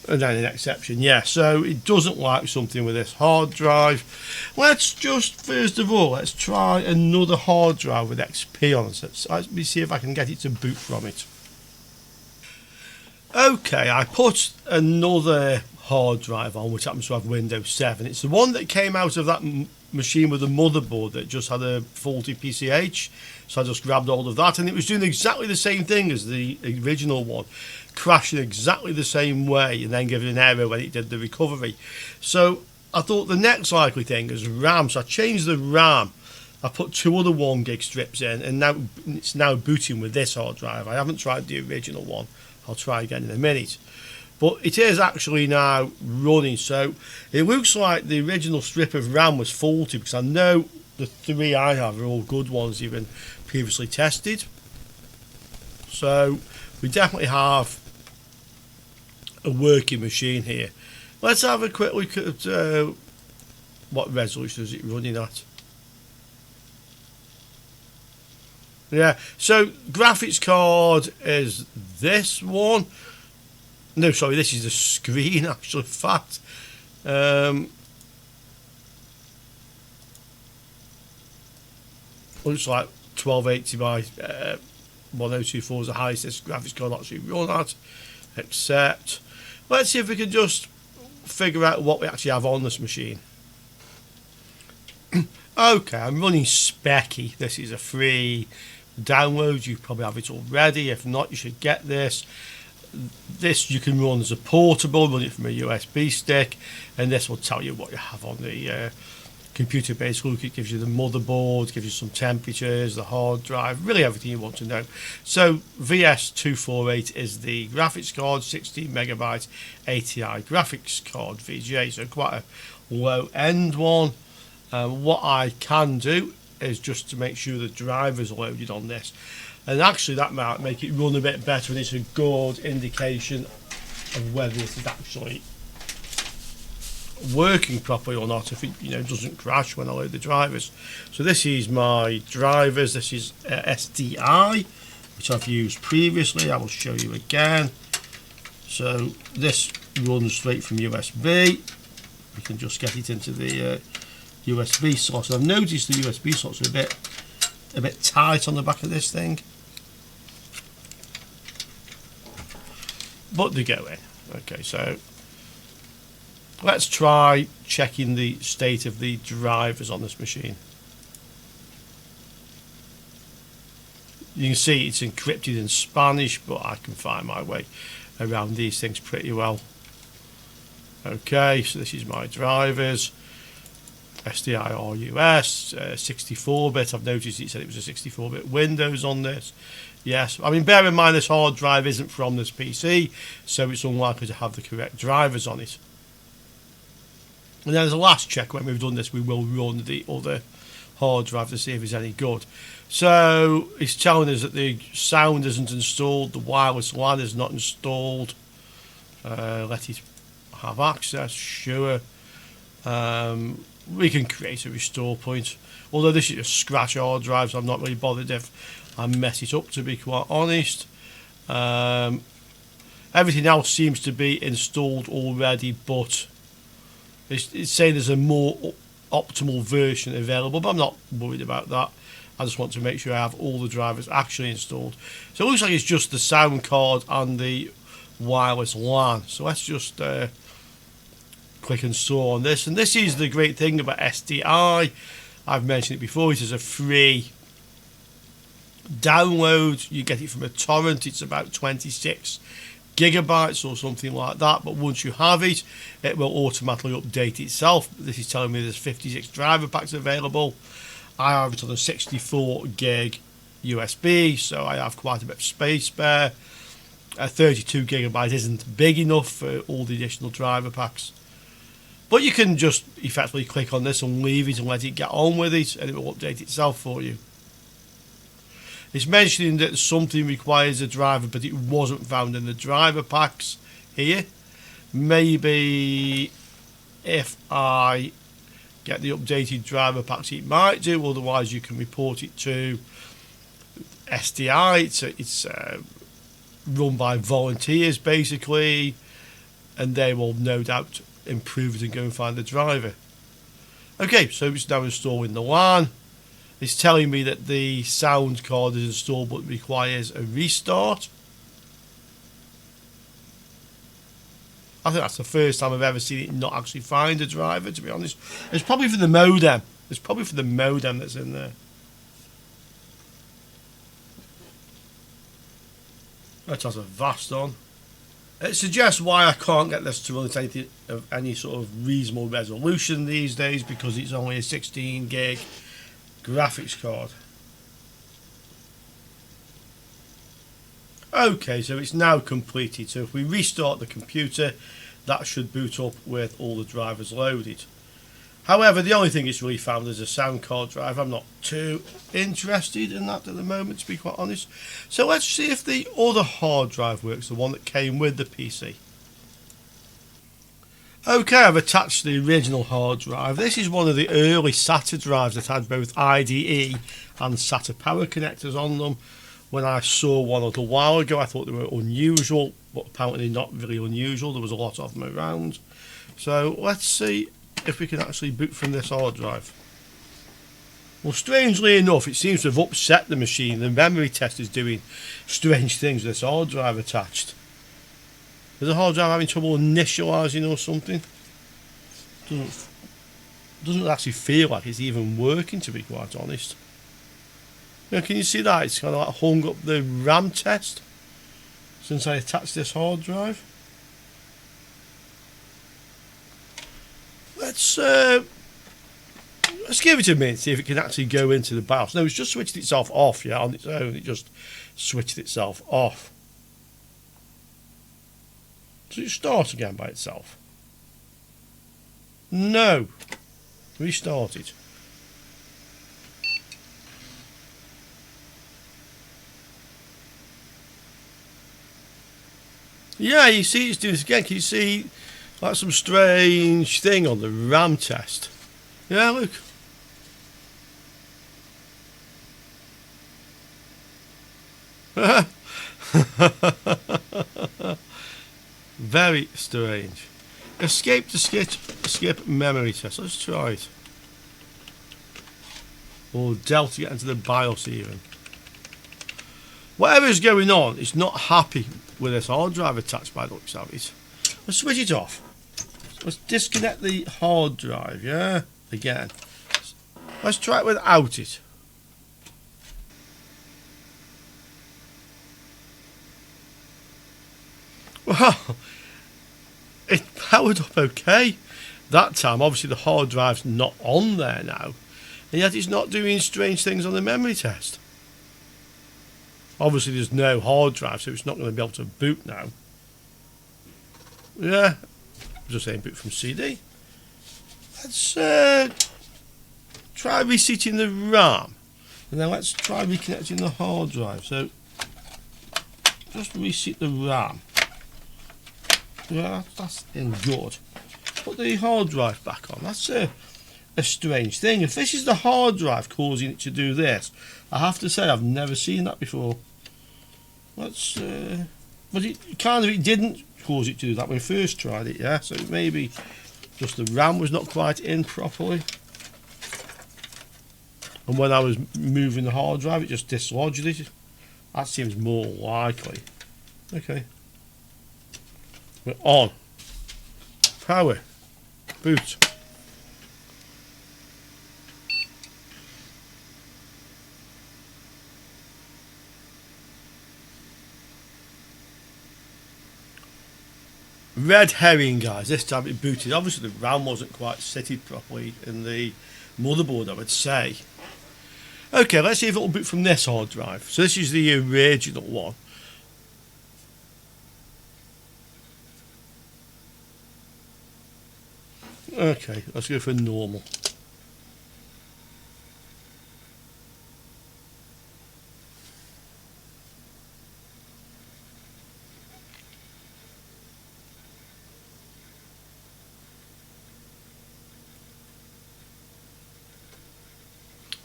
And then an exception, yeah, so it doesn't like something with this hard drive. Let's just, first of all, let's try another hard drive with XP on it. Let me see if I can get it to boot from it. Okay, I put another hard drive on, which happens to have Windows 7. It's the one that came out of that machine with a motherboard that just had a faulty PCH. So I just grabbed hold of that, and it was doing exactly the same thing as the original one, crashing exactly the same way and then giving an error when it did the recovery. So I thought the next likely thing is RAM, so I changed the RAM. I put 2 other 1 gig strips in, and now it's now booting with this hard drive. I haven't tried the original one. I'll try again in a minute. But it is actually now running, so it looks like the original strip of RAM was faulty, because I know the 3 I have are all good ones, even previously tested. So we definitely have a working machine here. Let's have a quick look at what resolution is it running at. Yeah, so graphics card is this one. No, sorry, this is the screen, actually, in fact. Looks like 1280 by 1024 is the highest this graphics card actually run at. Except, let's see if we can just figure out what we actually have on this machine. Okay, I'm running Specky. This is a free download. You probably have it already. If not, you should get this. This you can run as a portable, run it from a USB stick, and this will tell you what you have on the computer. Basically, it gives you the motherboard, gives you some temperatures, the hard drive, really everything you want to know. So VS248 is the graphics card, 16 megabyte ATI graphics card VGA, so quite a low end one. What I can do is just to make sure the drivers are loaded on this, and actually that might make it run a bit better, and it's a good indication of whether this is actually working properly or not, if it doesn't crash when I load the drivers. So this is my drivers. This is SDI, which I've used previously. I will show you again. So this runs straight from USB. We can just get it into the USB slots. I've noticed the USB slots are a bit tight on the back of this thing, but they go in. Okay, so let's try checking the state of the drivers on this machine. You can see it's encrypted in Spanish, but I can find my way around these things pretty well. Okay, so this is my drivers. SDI RUS, 64-bit. I've noticed it said it was a 64-bit Windows on this. Yes, I mean, bear in mind this hard drive isn't from this PC, so it's unlikely to have the correct drivers on it. And then as a last check, when we've done this, we will run the other hard drive to see if it's any good. So it's telling us that the sound isn't installed, the wireless LAN is not installed. Let it have access, sure. We can create a restore point, although this is a scratch hard drive, so I'm not really bothered if I mess it up, to be quite honest. Everything else seems to be installed already, but it's saying there's a more optimal version available, but I'm not worried about that. I just want to make sure I have all the drivers actually installed. So it looks like it's just the sound card and the wireless LAN. So let's just click install on this, and this is the great thing about SDI. I've mentioned it before. It is a free download. You get it from a torrent. It's about 26 gigabytes or something like that, but once you have it, it will automatically update itself. This is telling me there's 56 driver packs available. I have it on a 64 gig USB, so I have quite a bit of space spare. 32 gigabytes isn't big enough for all the additional driver packs. But you can just effectively click on this and leave it and let it get on with it, and it will update itself for you. It's mentioning that something requires a driver, but it wasn't found in the driver packs here. Maybe if I get the updated driver packs, it might do. Otherwise, you can report it to SDI. It's run by volunteers, basically, and they will no doubt improve it and go and find the driver. Okay, so it's now installing the LAN. It's telling me that the sound card is installed but requires a restart. I think that's the first time I've ever seen it not actually find a driver, to be honest. It's probably for the modem. It's probably for the modem that's in there. That has a VAST on. It suggests why I can't get this to run at anything of any sort of reasonable resolution these days, because it's only a 16 gig graphics card. Okay, so it's now completed. So if we restart the computer, that should boot up with all the drivers loaded. However, the only thing it's really found is a sound card drive. I'm not too interested in that at the moment, to be quite honest. So let's see if the other hard drive works, the one that came with the PC. Okay, I've attached the original hard drive. This is one of the early SATA drives that had both IDE and SATA power connectors on them. When I saw one a little while ago, I thought they were unusual, but apparently not really unusual. There was a lot of them around. So let's see if we can actually boot from this hard drive. Well, strangely enough, it seems to have upset the machine. The memory test is doing strange things with this hard drive attached. Is the hard drive having trouble initializing or something? Doesn't actually feel like it's even working, to be quite honest. Now, can you see that? It's kind of like hung up the RAM test since I attached this hard drive. Let's give it a minute, see if it can actually go into the BIOS. No, it's just switched itself off, yeah, on its own. It just switched itself off. Does it start again by itself? No. Restart it. Yeah, you see it's doing this again. Can you see like some strange thing on the RAM test? Yeah, look. Very strange. Escape to skip memory test. Let's try it. Or Delta get into the BIOS even. Whatever's going on, it's not happy with this hard drive attached by the looks of it. Let's switch it off. Let's disconnect the hard drive, yeah? Again. Let's try it without it. Well, it powered up okay that time. Obviously the hard drive's not on there now, and yet it's not doing strange things on the memory test. Obviously there's no hard drive, so it's not going to be able to boot now. Yeah, just saying boot from CD. Let's try resetting the RAM, and then let's try reconnecting the hard drive. So just reset the RAM. Yeah, that's in good. Put the hard drive back on. That's a strange thing. If this is the hard drive causing it to do this, I have to say I've never seen that before. Let's but it didn't cause it to do that when we first tried it, yeah? So maybe just the RAM was not quite in properly. And when I was moving the hard drive, it just dislodged it. That seems more likely. Okay. We're on. Power. Boot. Red herring, guys. This time it booted. Obviously the RAM wasn't quite seated properly in the motherboard, I would say. Okay, let's see if it'll boot from this hard drive. So this is the original one. Okay, let's go for normal.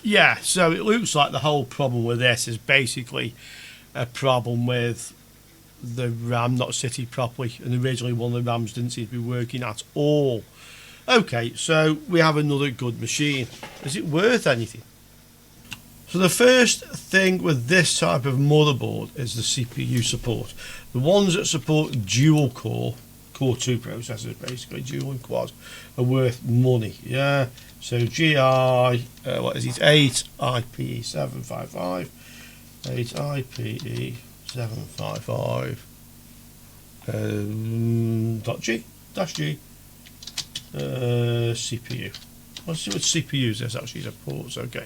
Yeah, so it looks like the whole problem with this is basically a problem with the RAM not sitting properly, and originally one of the RAMs didn't seem to be working at all. Okay, so we have another good machine. Is it worth anything? So the first thing with this type of motherboard is the CPU support. The ones that support dual core 2 processors, basically dual and quad, are worth money. Yeah. So GI, what is it? 8IPE755, 8IPE755. .G CPU. Let's see what CPUs this actually supports. Okay.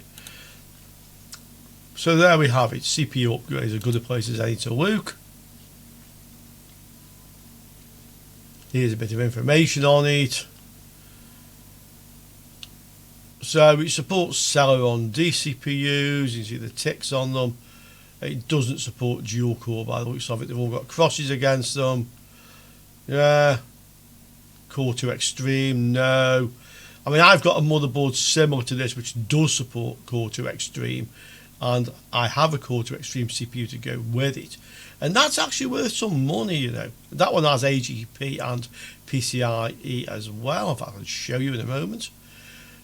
So there we have it. CPU upgrades are good a place as any to look. Here's a bit of information on it. So it supports Celeron DCPUs. You can see the ticks on them. It doesn't support dual core by the looks of it. They've all got crosses against them. Yeah. Core 2 Extreme, no. I mean, I've got a motherboard similar to this which does support Core 2 Extreme, and I have a Core 2 Extreme CPU to go with it. And that's actually worth some money, you know. That one has AGP and PCIe as well. In fact, I'll show you in a moment.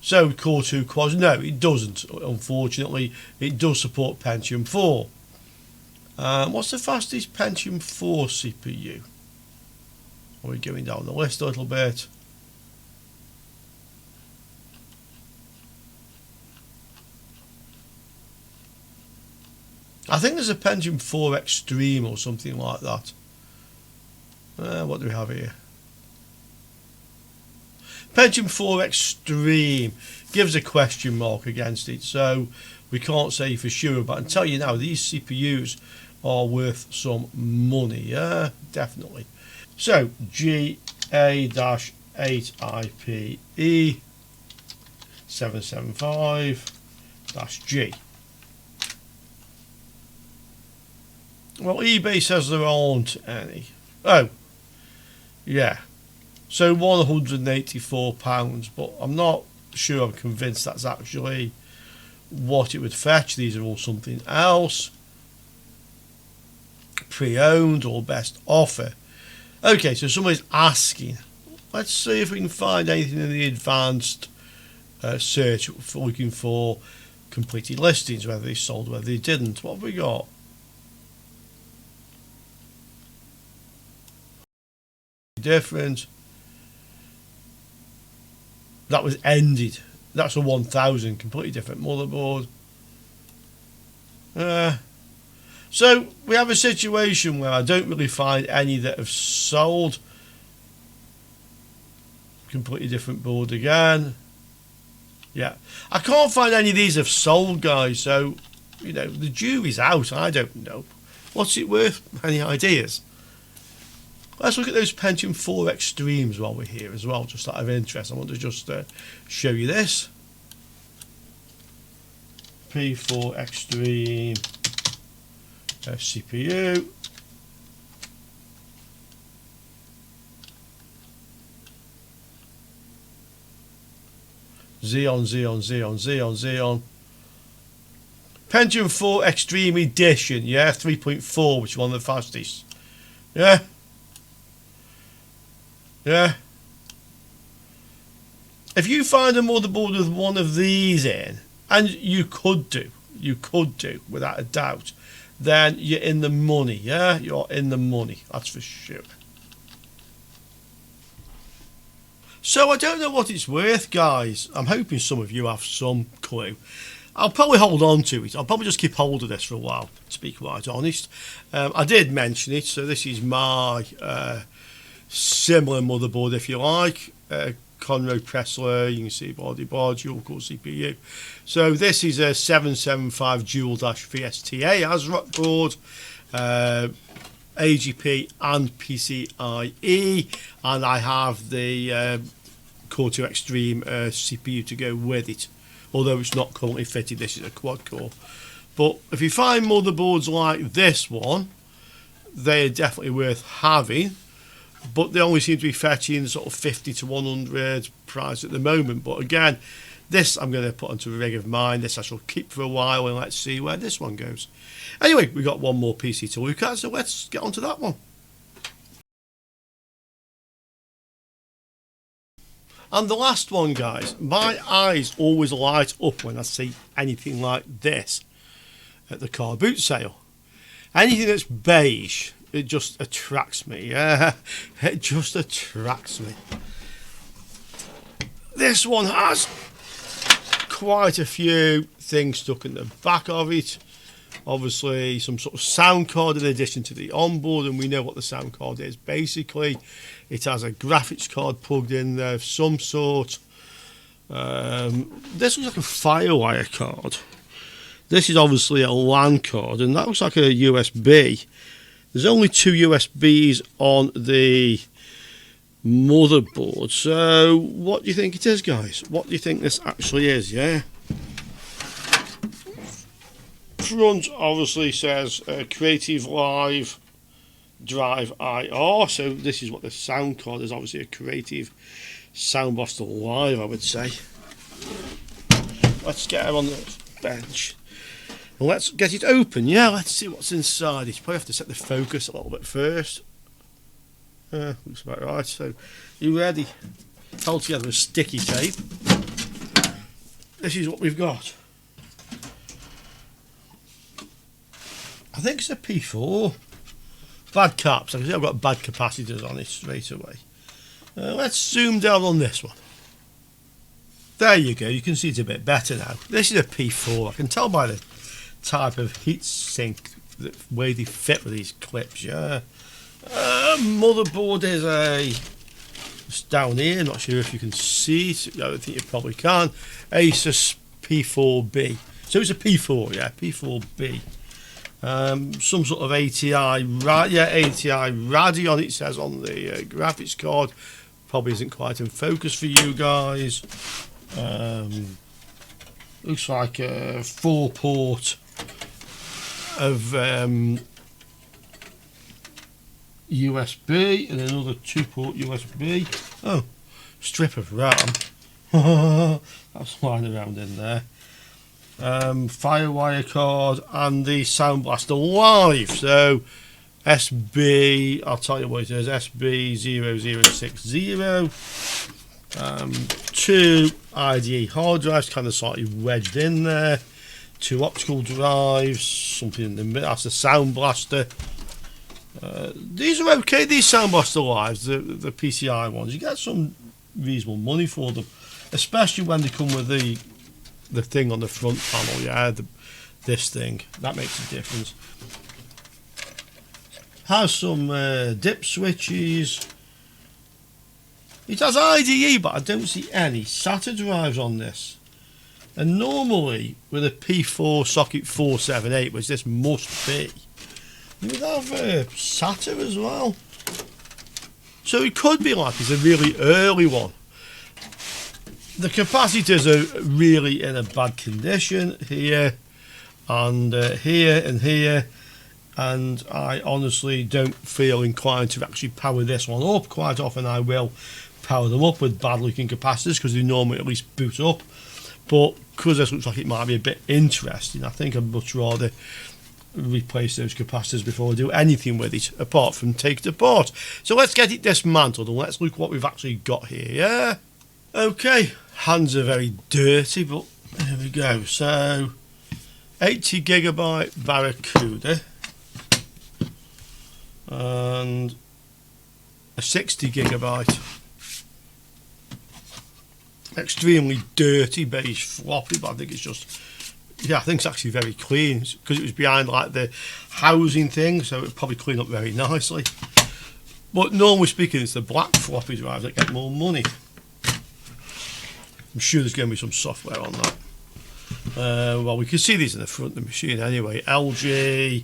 So, Core 2 quads, no, it doesn't, unfortunately. It does support Pentium 4. What's the fastest Pentium 4 CPU? Are we going down the list a little bit? I think there's a Pentium 4 Extreme or something like that. What do we have here? Pentium 4 Extreme gives a question mark against it, so we can't say for sure, but I can tell you now, these CPUs are worth some money, yeah, definitely. So, GA-8IPE775-G. Well, eBay says there aren't any. Oh, yeah. So £184, but I'm not sure I'm convinced that's actually what it would fetch. These are all something else. Pre-owned or best offer. Okay, so somebody's asking. Let's see if we can find anything in the advanced search for looking for completed listings, whether they sold, whether they didn't. What have we got? Different. That was ended. That's a 1000, completely different motherboard. So we have a situation where I don't really find any that have sold. Completely different board again. Yeah, I can't find any of these have sold, guys. So, you know, the jury's out. I don't know. What's it worth? Any ideas? Let's look at those Pentium 4 Extremes while we're here as well, just out of interest. I want to just show you this. P4 Extreme CPU. Xeon. Pentium 4 Extreme Edition, yeah, 3.4, which is one of the fastest. Yeah. Yeah. If you find a motherboard with one of these in, and you could do, without a doubt, then you're in the money, yeah? You're in the money, that's for sure. So I don't know what it's worth, guys. I'm hoping some of you have some clue. I'll probably hold on to it. I'll probably just keep hold of this for a while, to be quite honest. I did mention it, so this is my similar motherboard, if you like. Conroe Pressler, you can see body bar, dual core CPU. So this is a 775 dual-VSTA ASRock board, AGP and PCIe, and I have the Core 2 Extreme CPU to go with it, although it's not currently fitted. This is a quad core. But if you find motherboards like this one, they are definitely worth having. But they only seem to be fetching sort of 50 to 100 price at the moment. But again, this I'm going to put onto a rig of mine. This I shall keep for a while, and let's see where this one goes. Anyway, we've got one more PC to look at, so let's get onto that one. And the last one, guys, my eyes always light up when I see anything like this at the car boot sale. Anything that's beige, it just attracts me. Yeah, it just attracts me. This one has quite a few things stuck in the back of it. Obviously some sort of sound card in addition to the onboard, and we know what the sound card is. Basically it has a graphics card plugged in there of some sort. This looks like a Firewire card. This is obviously a LAN card, and that looks like a USB. There's only two USBs on the motherboard. So what do you think it is, guys? What do you think this actually is? Yeah, front obviously says Creative Live Drive IR, so this is what the sound card is. Obviously a Creative Sound Blaster Live, I would say. Let's get her on the bench and let's get it open. Yeah, let's see what's inside. You probably have to set the focus a little bit first. Looks about right. So, you ready? Held together with sticky tape. This is what we've got. I think it's a P4. Bad caps. I can see I've got bad capacitors on it straight away. Let's zoom down on this one. There you go. You can see it a bit better now. This is a P4. I can tell by the type of heat sink, the way they fit with these clips. Yeah. Motherboard is it's down here. Not sure if you can see it. I don't think you probably can. Asus P4B. So it's a P4, yeah, P4B. Some sort of ATI Radeon, it says on the graphics card. Probably isn't quite in focus for you guys. Looks like a 4-port of USB and another 2-port USB. Oh, strip of RAM. That's lying around in there. Firewire card and the Sound Blaster Live. So SB, I'll tell you what it is, SB0060. 2 IDE hard drives, kind of slightly wedged in there. 2 optical drives, something in the middle. That's the Sound Blaster. These are okay, these Sound Blaster Lives, the PCI ones. You get some reasonable money for them, especially when they come with the thing on the front panel. Yeah, this thing that makes a difference. Has some dip switches. It has IDE, but I don't see any SATA drives on this. And normally with a P4 socket 478, which this must be, you would have SATA as well. So it could be like it's a really early one. The capacitors are really in a bad condition here and here and here, and I honestly don't feel inclined to actually power this one up. Quite often I will power them up with bad looking capacitors because they normally at least boot up, but because this looks like it might be a bit interesting, I think I'd much rather replace those capacitors before I do anything with it apart from take it apart. So let's get it dismantled and let's look what we've actually got here. Yeah, okay, hands are very dirty, but there we go. So 80GB Barracuda and a 60GB extremely dirty beige floppy, but I think it's just, yeah, I think it's actually very clean because it was behind like the housing thing, so it'll probably clean up very nicely. But normally speaking, it's the black floppy drives that get more money. I'm sure there's going to be some software on that. Well, we can see these in the front of the machine anyway. LG,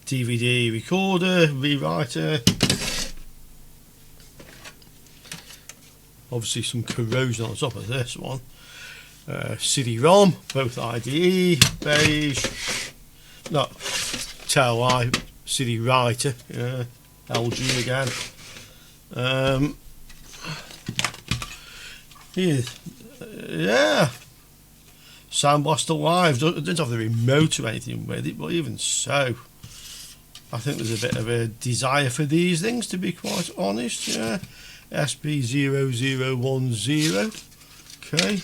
DVD recorder, rewriter. Obviously some corrosion on the top of this one. CD-ROM, both IDE, beige, not TLI, CD writer, LG again. Here, yeah, Sound Blaster Live. Didn't have the remote or anything with it, but even so, I think there's a bit of a desire for these things, to be quite honest. Yeah, SB0010. Okay.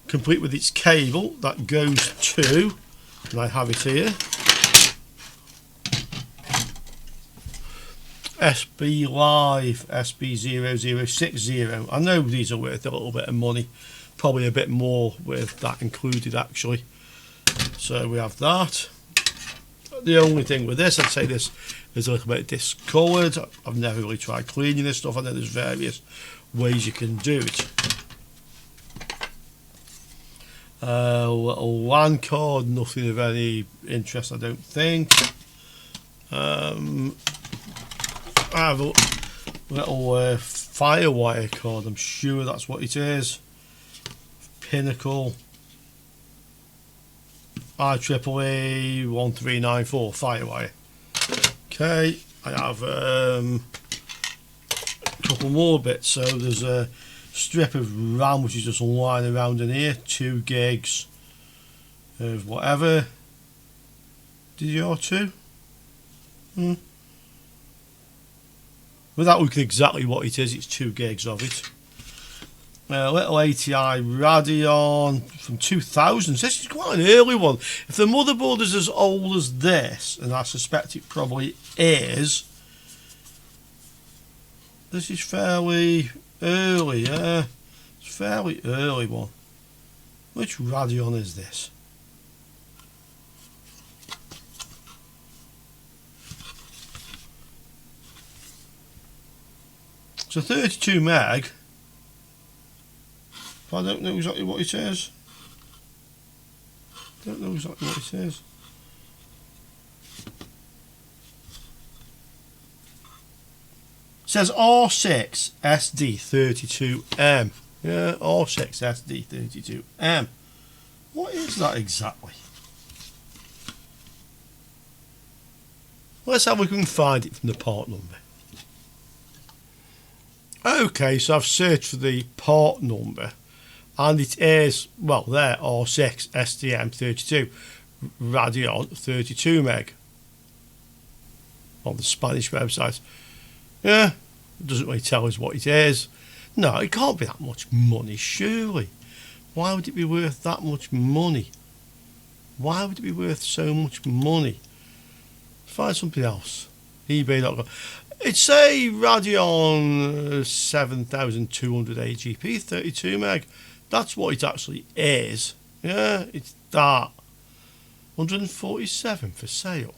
Complete with its cable that goes to, and I have it here, SB Live SB0060. I know these are worth a little bit of money, probably a bit more with that included actually. So we have that. The only thing with this, I'd say this is a little bit discoloured. I've never really tried cleaning this stuff. I know there's various ways you can do it. Little LAN card, nothing of any interest I don't think. I have a little firewire card. I'm sure that's what it is. Pinnacle IEEE 1394 firewire. Okay, I have a couple more bits. So there's a strip of RAM which is just lying around in here, 2 gigs of whatever. DDR2. Without looking exactly what it is, it's 2 gigs of it. A little ATI Radeon from 2000. This is quite an early one. If the motherboard is as old as this, and I suspect it probably is, this is fairly early, yeah. It's a fairly early one. Which Radeon is this? It's a 32 meg. I don't know exactly what it is. Don't know exactly what it is. It says R6 SD32M. Yeah, R6 SD32M. What is that exactly? Let's have a look if we can find it from the part number. Okay, so I've searched for the part number, and it is, well, there, R6 STM32 Radeon 32 meg on the Spanish website. Yeah, it doesn't really tell us what it is. No, it can't be that much money, surely. Why would it be worth that much money? Why would it be worth so much money? Find something else. eBay.com. It's a Radeon 7200 AGP 32 meg. That's what it actually is. Yeah, it's that. 147 for sale.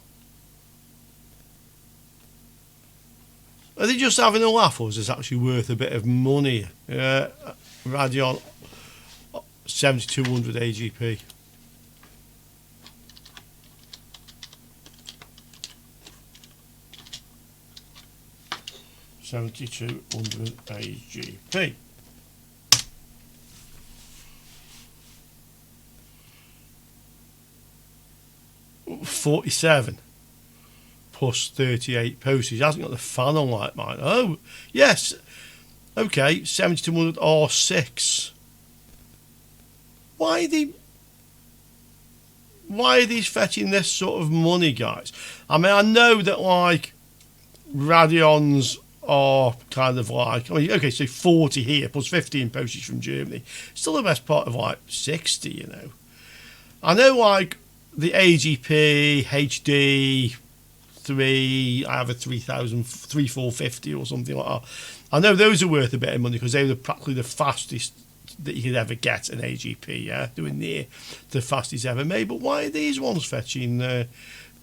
Are they just having a laugh, or is this actually worth a bit of money? Yeah, Radeon 7200 AGP. $7,200 AGP. $47 plus 38 postage. Hasn't got the fan on like mine. Oh, yes. Okay, 7200 R6. Why are these fetching this sort of money, guys? I mean, I know that like Radeons are kind of like, I mean, okay, so 40 here plus 15 postage from Germany. Still the best part of like 60, you know. I know like the AGP HD 3, I have a 3450 or something like that. I know those are worth a bit of money because they were practically the fastest that you could ever get an AGP, yeah, doing near the fastest ever made. But why are these ones fetching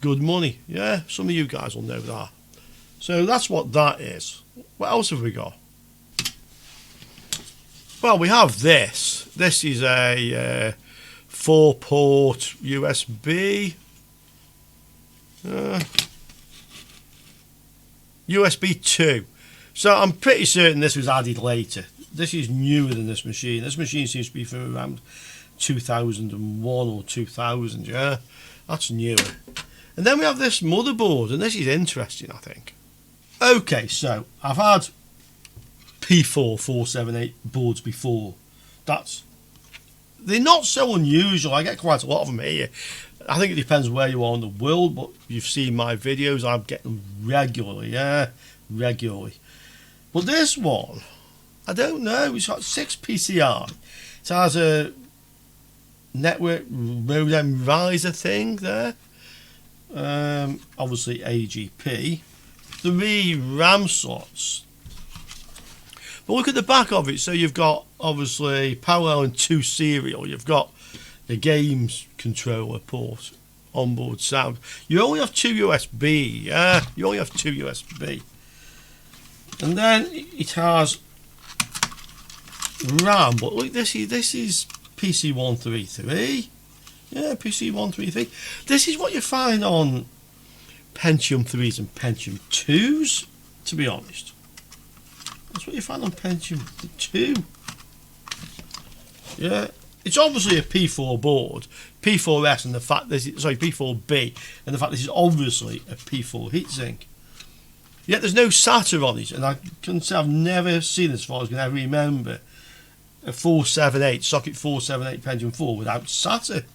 good money? Yeah, some of you guys will know that. So that's what that is. What else have we got? Well, we have this. This is a 4-port USB. USB 2. So I'm pretty certain this was added later. This is newer than this machine. This machine seems to be from around 2001 or 2000, yeah? That's newer. And then we have this motherboard, and this is interesting, I think. Okay, so I've had P4 478 boards before. They're not so unusual. I get quite a lot of them here. I think it depends where you are in the world, but you've seen my videos. I get them regularly, yeah, regularly. But this one, I don't know. It's got 6 PCI. It has a network modem riser thing there. Obviously AGP. 3 RAM slots. But look at the back of it. So you've got obviously parallel and 2 serial. You've got the games controller port, onboard sound. You only have 2 USB. Yeah, you only have 2 USB. And then it has RAM. But look, this is PC133. Yeah, PC133. This is what you find on Pentium 3s and Pentium 2s, to be honest. That's what you find on Pentium 2. Yeah, it's obviously a P4 board, P4S, and the fact that P4B, and the fact this is obviously a P4 heatsink. Yet there's no SATA on it, and I can say I've never seen, as far as I can ever remember, a 478 socket 478 Pentium 4 without SATA.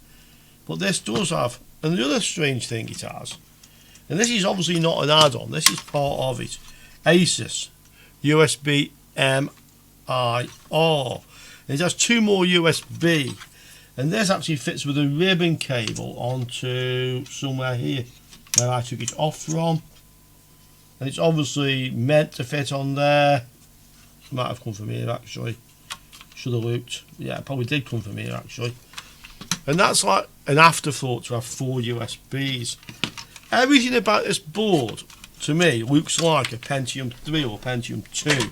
But this does have. And the other strange thing it has, and this is obviously not an add-on, this is part of it, ASUS USB MIR. And it has 2 more USB, and this actually fits with a ribbon cable onto somewhere here where I took it off from, and it's obviously meant to fit on there. It might have come from here actually, should have looked. Yeah, it probably did come from here actually. And that's like an afterthought to have 4 USBs. Everything about this board to me looks like a Pentium 3 or Pentium 2,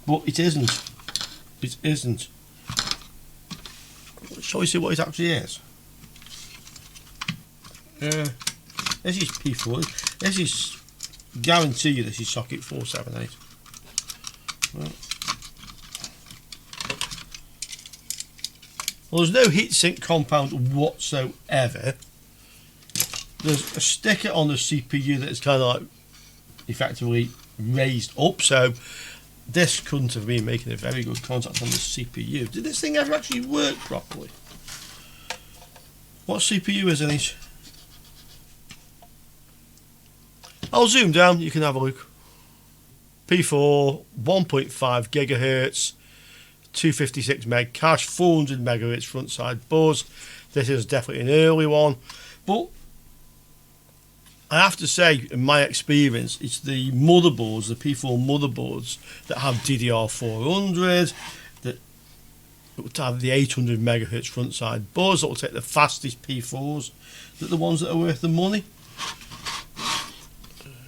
but it isn't. It isn't. Shall we see what it actually is? This is P4. This is, guarantee you, this is socket 478. Right. Well, there's no heatsink compound whatsoever. There's a sticker on the CPU that is kind of like effectively raised up, so this couldn't have been making a very good contact on the CPU. Did this thing ever actually work properly? What CPU is in it? I'll zoom down, you can have a look. P4, 1.5 gigahertz, 256 meg cache, 400 megahertz front side buzz. This is definitely an early one, but I have to say, in my experience, it's the motherboards, the P4 motherboards that have DDR400, that will have the 800 megahertz front side buzz, that will take the fastest P4s, that are the ones that are worth the money.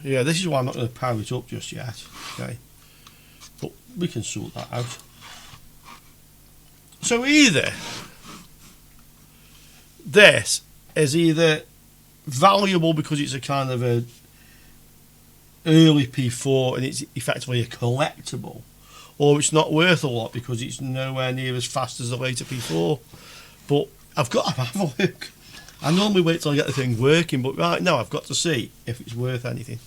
Yeah, this is why I'm not going to power it up just yet. Okay, but we can sort that out. So either this is either valuable because it's a kind of a early P4 and it's effectively a collectible, or it's not worth a lot because it's nowhere near as fast as the later P4. But I've got to have a look. I normally wait till I get the thing working, but right now I've got to see if it's worth anything.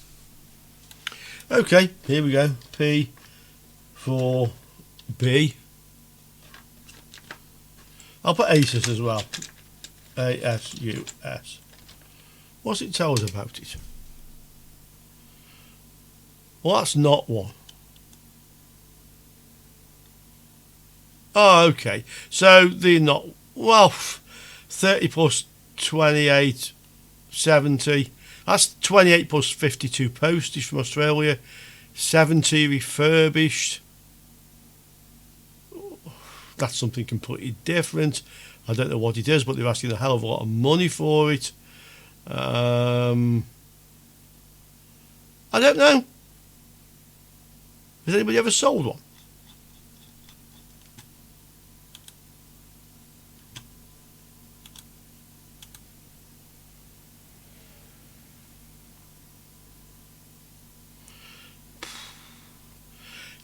Okay, here we go. P4B. I'll put ASUS as well. ASUS. What's it tell us about it? Well, that's not one. Oh, okay. So they're not, well, 30 plus 28, 70. That's 28 plus 52 postage from Australia. 70 refurbished. That's something completely different. I don't know what it is, but they're asking a hell of a lot of money for it. I don't know. Has anybody ever sold one?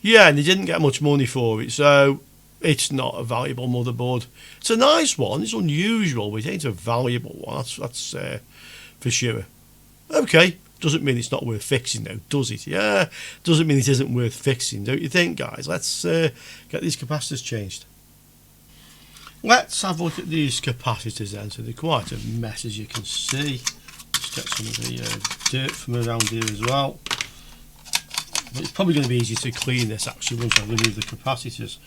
Yeah, and they didn't get much money for it, so it's not a valuable motherboard. It's a nice one, it's unusual, but it ain't a valuable one, that's for sure. Okay, doesn't mean it's not worth fixing though, does it? Yeah, doesn't mean it isn't worth fixing, don't you think, guys? Let's get these capacitors changed. Let's have a look at these capacitors then. So they're quite a mess, as you can see. Let's get some of the dirt from around here as well. But it's probably going to be easy to clean this actually once I remove the capacitors.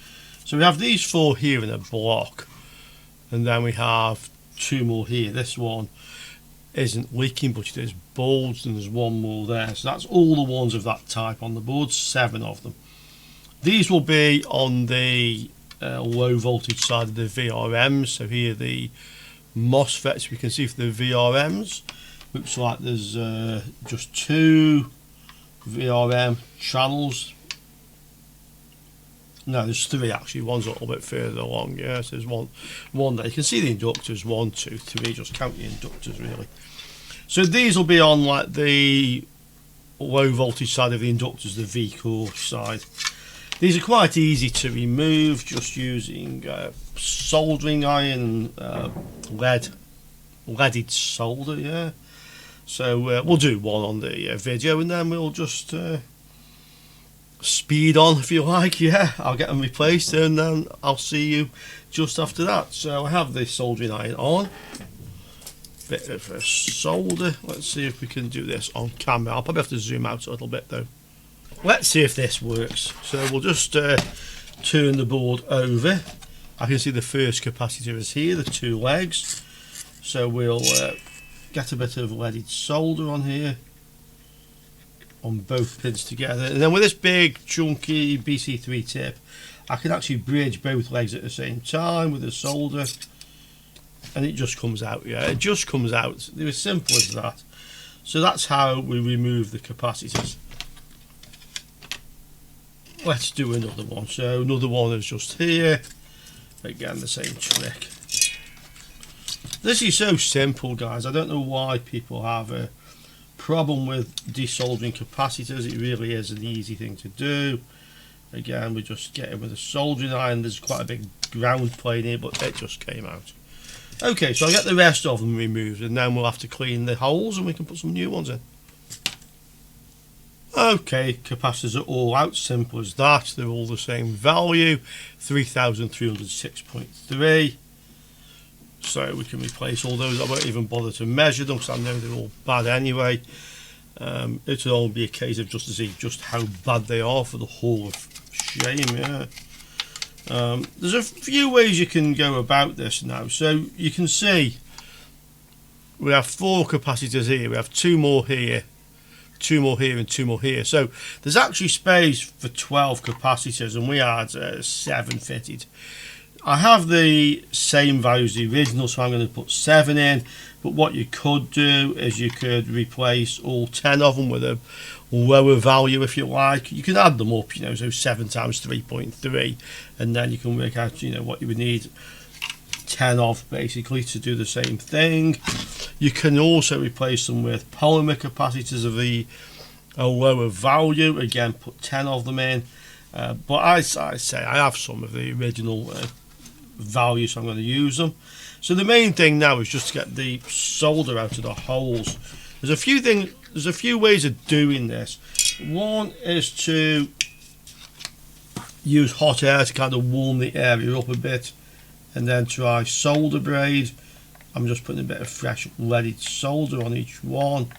So we have these 4 here in a block, and then we have 2 more here. This one isn't leaking, but it is bulged, and there's 1 more there. So that's all the ones of that type on the board, 7 of them. These will be on the low voltage side of the VRMs. So here the MOSFETs we can see for the VRMs. Looks like there's just 2 VRM channels. No, there's 3 actually. One's a little bit further along. Yes, there's one there. You can see the inductors, 1, 2, 3. Just count the inductors really. So these will be on like the low voltage side of the inductors, the V core side. These are quite easy to remove, just using soldering iron, leaded solder, yeah. So we'll do one on the video, and then we'll just speed on, if you like, yeah. I'll get them replaced, and then I'll see you just after that. So I have the soldering iron on. Bit of a solder. Let's see if we can do this on camera. I'll probably have to zoom out a little bit though. Let's see if this works. So we'll just turn the board over. I can see the first capacitor is here, the two legs. So we'll get a bit of leaded solder on here on both pins together, and then with this big chunky BC3 tip I can actually bridge both legs at the same time with the solder, and it just comes out. Yeah, it just comes out. They're as simple as that. So that's how we remove the capacitors. Let's do another one. So another one is just here. Again, the same trick. This is so simple, guys. I don't know why people have a problem with desoldering capacitors. It really is an easy thing to do. Again, we just get it with a soldering iron. There's quite a big ground plane here, but it just came out. Okay, so I'll get the rest of them removed, and then we'll have to clean the holes and we can put some new ones in. Okay, capacitors are all out, simple as that. They're all the same value, 3306.3. So we can replace all those. I won't even bother to measure them because I know they're all bad anyway. It'll all be a case of just to see just how bad they are for the Hall of Shame. Yeah. There's a few ways you can go about this now. So you can see we have 4 capacitors here. We have 2 more here, 2 more here, and 2 more here. So there's actually space for 12 capacitors, and we had 7 fitted. I have the same values as the original, so I'm going to put 7 in. But what you could do is you could replace all 10 of them with a lower value, if you like. You can add them up, you know, so 7 times 3.3, and then you can work out, you know, what you would need 10 of basically to do the same thing. You can also replace them with polymer capacitors of a lower value. Again, put 10 of them in. But I say I have some of the original values, so I'm going to use them. So the main thing now is just to get the solder out of the holes. There's a few things. There's a few ways of doing this. One is to use hot air to kind of warm the area up a bit, and then try solder braid. I'm just putting a bit of fresh leaded solder on each one.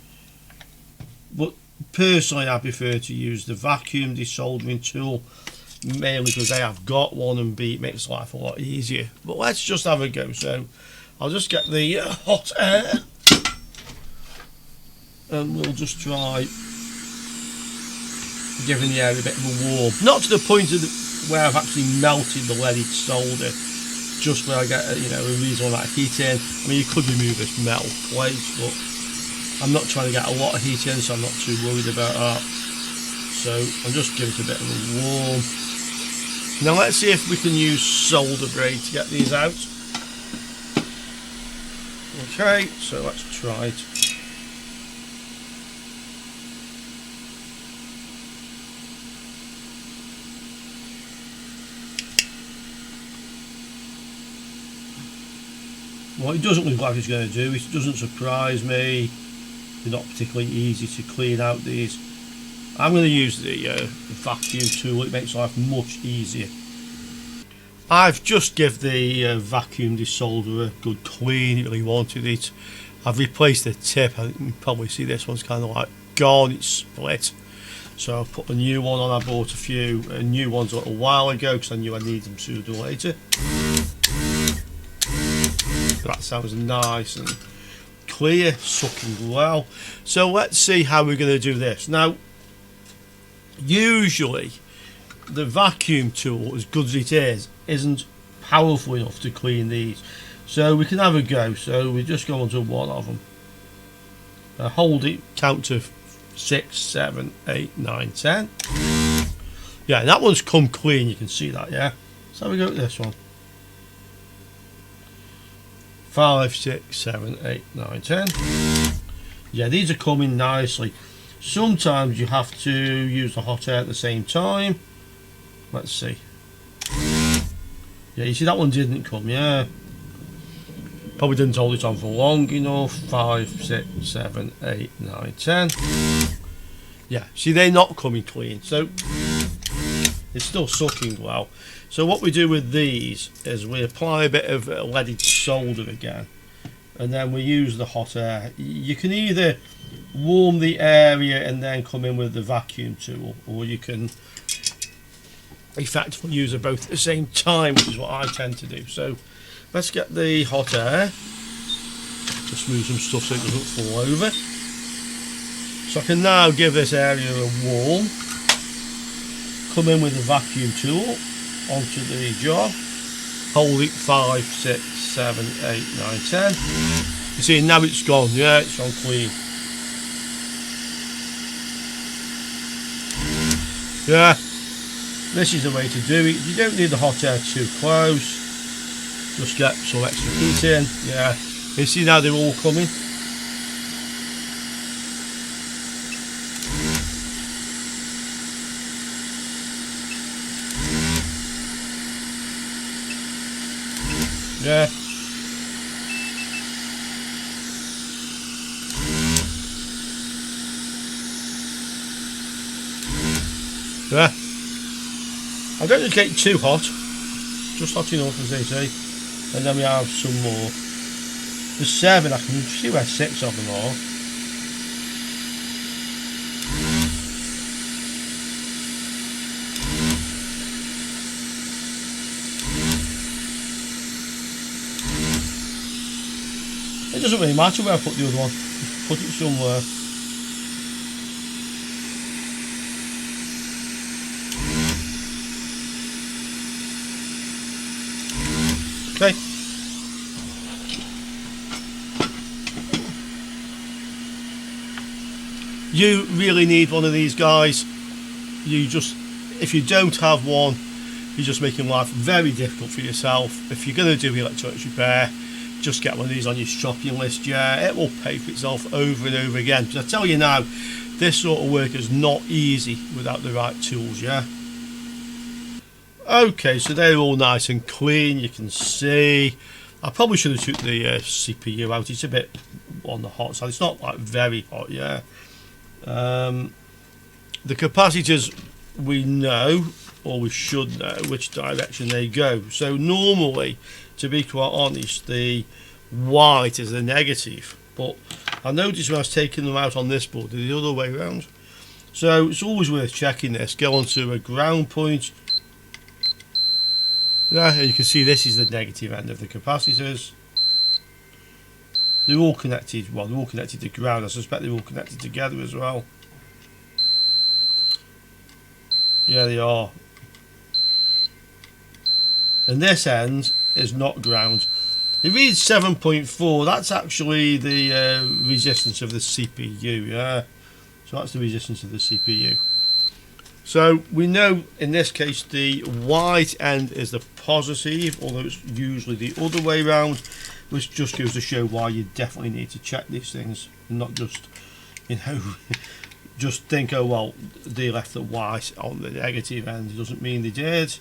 But personally, I prefer to use the vacuum desoldering tool, mainly because A, I've got one, and B, it makes life a lot easier. But let's just have a go. So I'll just get the hot air, and we'll just try giving the air a bit of a warm. Not to the point of where I've actually melted the leaded solder, just where I get a reasonable amount of heat in. I mean, you could remove this metal plate, but I'm not trying to get a lot of heat in, so I'm not too worried about that. So I'm just giving it a bit of a warm. Now let's see if we can use solder braid to get these out. Okay, so let's try it. What it doesn't look like it's going to do, it doesn't surprise me. They're not particularly easy to clean out, these. I'm going to use the vacuum tool. It makes life much easier. I've just given the vacuum desolderer a good clean. It really wanted it. I've replaced the tip. I think you can probably see this one's kind of like gone. It's split. So I've put a new one on. I bought a few new ones a little while ago because I knew I need them sooner or later. That sounds nice and clear, sucking well. So let's see how we're going to do this. Now, usually the vacuum tool, as good as it is, isn't powerful enough to clean these. So we can have a go. So we just go onto one of them. Hold it, count to 6, 7, 8, 9, 10. Yeah, that one's come clean, you can see that, yeah? So we go to this one. 5, 6, 7, 8, 9, 10. Yeah, these are coming nicely. Sometimes you have to use the hot air at the same time. Let's see. Yeah, you see that one didn't come, yeah. Probably didn't hold it on for long enough. 5, 6, 7, 8, 9, 10. Yeah, see they're not coming clean, so it's still sucking well. So what we do with these is we apply a bit of leaded solder again, and then we use the hot air. You can either warm the area and then come in with the vacuum tool, or you can effectively use them both at the same time, which is what I tend to do. So let's get the hot air. Just move some stuff so it doesn't fall over. So I can now give this area a warm. Come in with the vacuum tool onto the job. Hold it 5, 6, 7, 8, 9, 10. You see now it's gone. Yeah, it's gone clean. Yeah, this is the way to do it. You don't need the hot air too close. Just get some extra heat in. Yeah, you see now they're all coming. Yeah. Yeah. I don't just get it too hot, just hot enough as they say, and then we have some more. There's 7, I can see where 6 of them are. It doesn't really matter where I put the other one, just put it somewhere. Okay. You really need one of these guys. You just, if you don't have one, you're just making life very difficult for yourself. If you're going to do electronics repair, just get one of these on your shopping list. Yeah, it will pay for itself over and over again. Because I tell you now, this sort of work is not easy without the right tools. Yeah. Okay, so they're all nice and clean. You can see. I probably should have took the CPU out. It's a bit on the hot side. It's not like very hot. Yeah. The capacitors, we know, or we should know, which direction they go. So normally, to be quite honest, the white is the negative, but I noticed when I was taking them out on this board, they're the other way around. So it's always worth checking this. Go onto a ground point. Yeah, and you can see this is the negative end of the capacitors. They're all connected, well, they're all connected to ground. I suspect they're all connected together as well. Yeah, they are. And this end is not ground. It reads 7.4. That's actually the resistance of the CPU. Yeah, so that's the resistance of the CPU. So we know in this case the white end is the positive, although it's usually the other way around, which just goes to show why you definitely need to check these things and not just, you know, just think, oh well, they left the white on the negative end. It doesn't mean they did.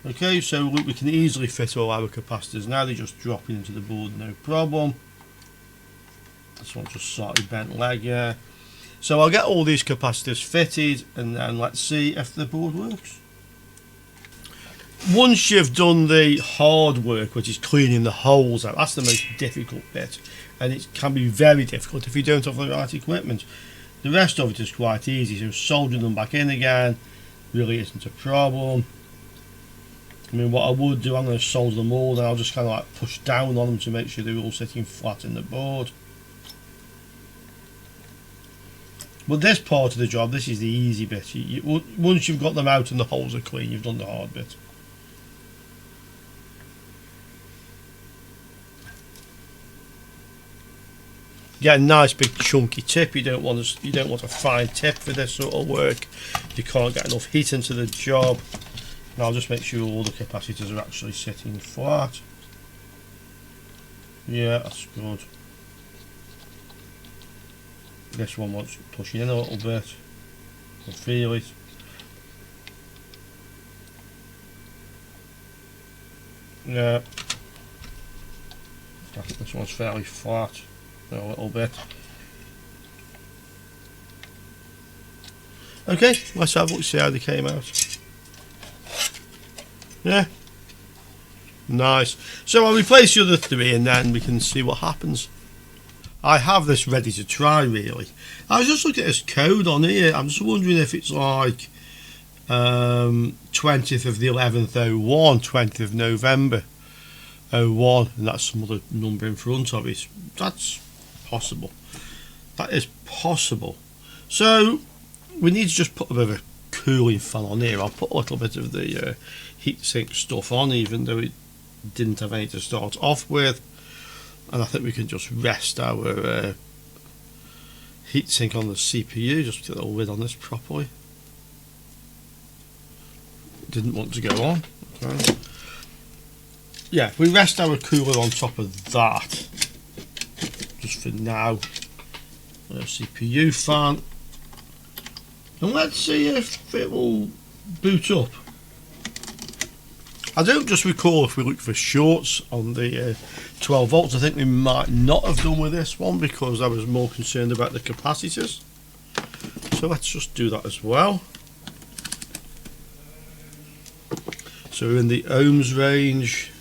Okay, so look, we can easily fit all our capacitors now. They're just dropping into the board, no problem. This one's just slightly bent leg, yeah. So I'll get all these capacitors fitted and then let's see if the board works. Once you've done the hard work, which is cleaning the holes out, that's the most difficult bit, and it can be very difficult if you don't have the right equipment. The rest of it is quite easy, so soldering them back in again really isn't a problem. I mean, what I would do, I'm going to solder them all, then I'll just kind of like push down on them to make sure they're all sitting flat in the board. But this part of the job, this is the easy bit. Once you've got them out and the holes are clean, you've done the hard bit. Get a nice big chunky tip. You don't want a fine tip for this sort of work. You can't get enough heat into the job. And I'll just make sure all the capacitors are actually sitting flat. Yeah, that's good. This one wants pushing in a little bit. I feel it. Yeah. I think this one's fairly flat. A little bit. Okay, let's have a look, see how they came out. Yeah. Nice. So I'll replace the other three and then we can see what happens. I have this ready to try, really. I was just looking at this code on here. I'm just wondering if it's like 20th of the 11th 01, 20th of November 01, and that's some other number in front of it. That's possible. That is possible. So we need to just put a bit of a cooling fan on here. I'll put a little bit of the heatsink stuff on, even though it didn't have any to start off with. And I think we can just rest our heatsink on the CPU. Just get the lid on this properly. Didn't want to go on. Okay. Yeah, we rest our cooler on top of that. Just for now. CPU fan. And let's see if it will boot up. I don't just recall if we look for shorts on the 12 volts. I think we might not have done with this one because I was more concerned about the capacitors. So let's just do that as well. So we're in the ohms range.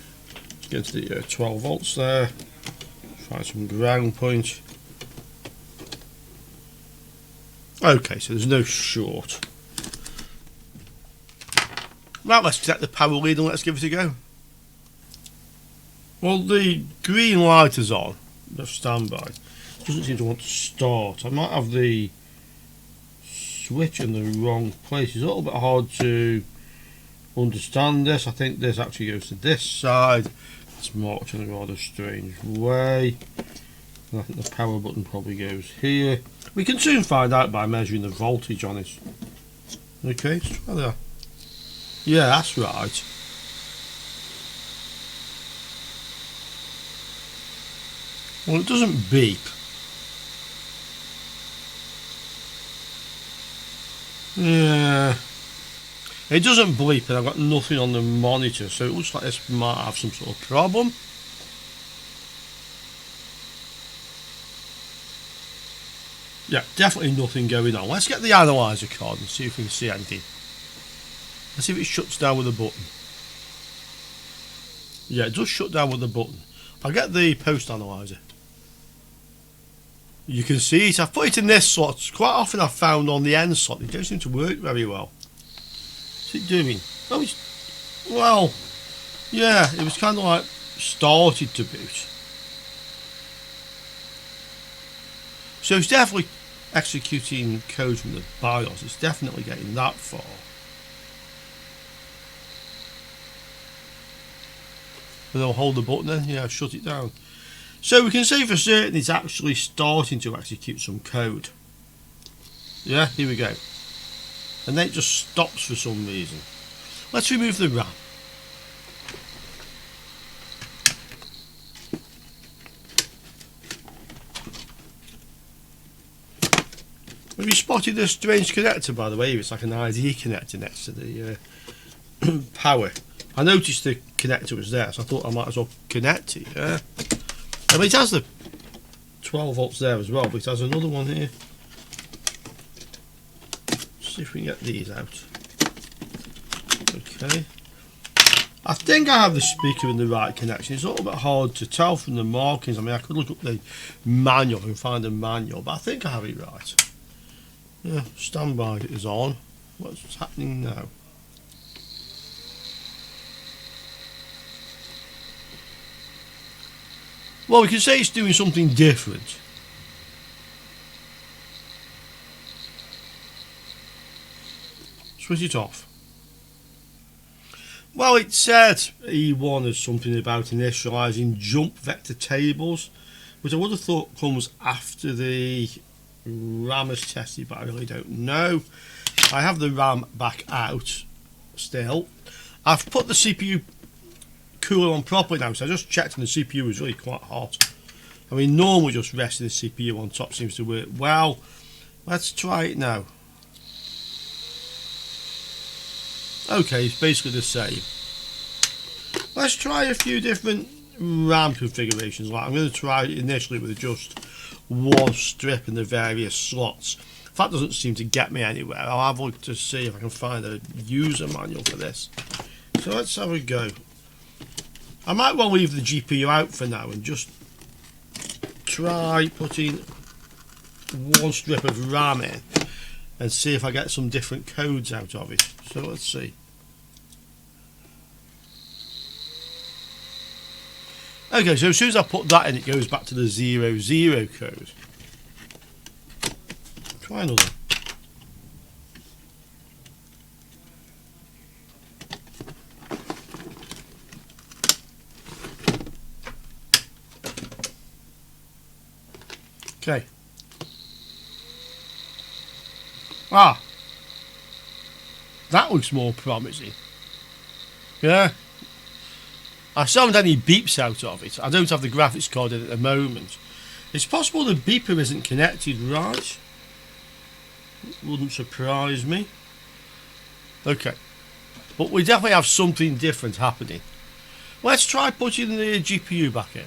Let's get to the 12 volts there. Find some ground point. Okay, so there's no short. Right, let's set the power lead and let's give it a go. Well, the green light is on, the standby. It doesn't seem to want to start. I might have the switch in the wrong place. It's a little bit hard to understand this. I think this actually goes to this side. It's marked in a rather strange way. And I think the power button probably goes here. We can soon find out by measuring the voltage on it. Okay, let's try that. Yeah, that's right. Well, it doesn't beep. Yeah. It doesn't bleep and I've got nothing on the monitor, so it looks like this might have some sort of problem. Yeah, definitely nothing going on. Let's get the analyzer card and see if we can see anything. Let's see if it shuts down with a button. Yeah, it does shut down with a button. I'll get the post analyzer. You can see it. I've put it in this slot. Quite often I've found on the end slot it don't seem to work very well. What's it doing? Oh, it's, well, yeah, it was kind of like started to boot. So it's definitely executing code from the BIOS. It's definitely getting that far. And I'll hold the button then, yeah, shut it down. So we can say for certain it's actually starting to execute some code. Yeah, here we go. And then it just stops for some reason. Let's remove the RAM. Have you spotted this strange connector, by the way? It's like an ID connector next to the power. I noticed the connector was there, so I thought I might as well connect it. Yeah. I mean, it has the 12 volts there as well, but it has another one here. Let's see if we can get these out. Okay. I think I have the speaker in the right connection. It's a little bit hard to tell from the markings. I mean, I could look up the manual and find a manual, but I think I have it right. Yeah, standby is on. What's happening now? Well, we can say it's doing something different. Switch it off. Well, it said E1 is something about initializing jump vector tables, which I would have thought comes after the RAM is tested, but I really don't know. I have the RAM back out still. I've put the CPU cooler on properly now, so I just checked and the CPU was really quite hot. I mean, normally just resting the CPU on top seems to work well. Let's try it now. Okay, it's basically the same. Let's try a few different RAM configurations. Like I'm going to try it initially with just one strip in the various slots. If that doesn't seem to get me anywhere, I'll have a look to see if I can find a user manual for this. So let's have a go. I might well leave the GPU out for now and just try putting one strip of RAM in and see if I get some different codes out of it. So let's see. Okay, so as soon as I put that in, it goes back to the 00 code. Try another. Okay. Ah, that looks more promising. Yeah. I still haven't had any beeps out of it. I don't have the graphics card in at the moment. It's possible the beeper isn't connected right. Wouldn't surprise me. Okay. But we definitely have something different happening. Let's try putting the GPU back in.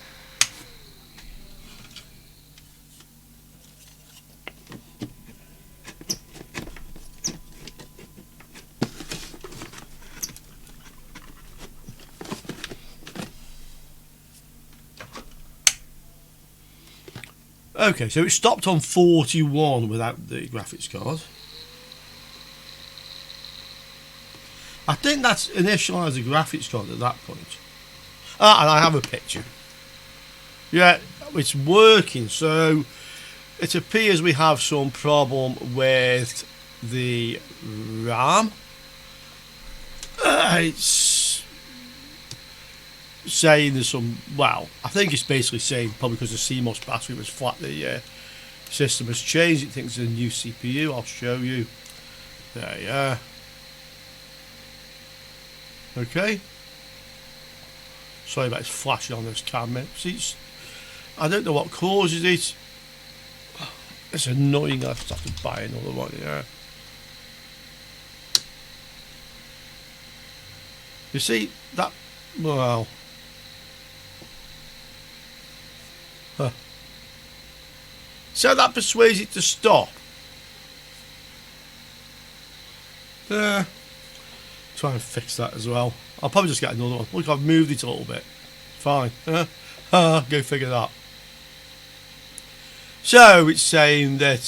Okay, so it stopped on 41 without the graphics card. I think that's initialised the graphics card at that point. Ah, and I have a picture. Yeah, it's working. So it appears we have some problem with the RAM. It's saying there's some, well, I think it's basically saying probably because the CMOS battery was flat, the system has changed. It thinks it's a new CPU. I'll show you. There you are. Okay. Sorry about it's flashing on this camera. See, I don't know what causes it. It's annoying. I have to buy another one. Yeah. You see that? Well. Huh. So that persuades it to stop. Try and fix that as well. I'll probably just get another one. Look, I've moved it a little bit. Fine. Go figure that. So it's saying that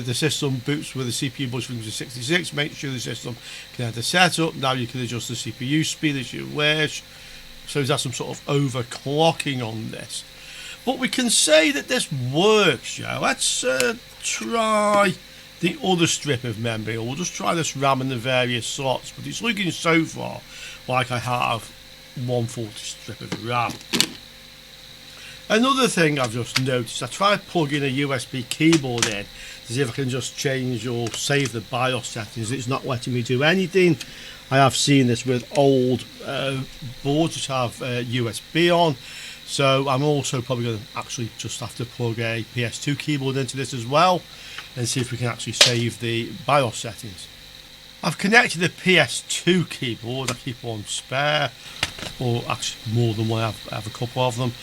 the system boots with the CPU bus from 66. Make sure the system can have the setup. Now you can adjust the CPU speed as you wish. So there's some sort of overclocking on this. But we can say that this works, yeah. Let's try the other strip of memory. We'll just try this RAM in the various slots. But it's looking so far like I have 140 strip of RAM. Another thing I've just noticed, I tried plugging a USB keyboard in to see if I can just change or save the BIOS settings. It's not letting me do anything. I have seen this with old boards which have USB on. So I'm also probably going to actually just have to plug a PS2 keyboard into this as well and see if we can actually save the BIOS settings. I've connected the PS2 keyboard. I keep one spare, or actually more than one. I have a couple of them.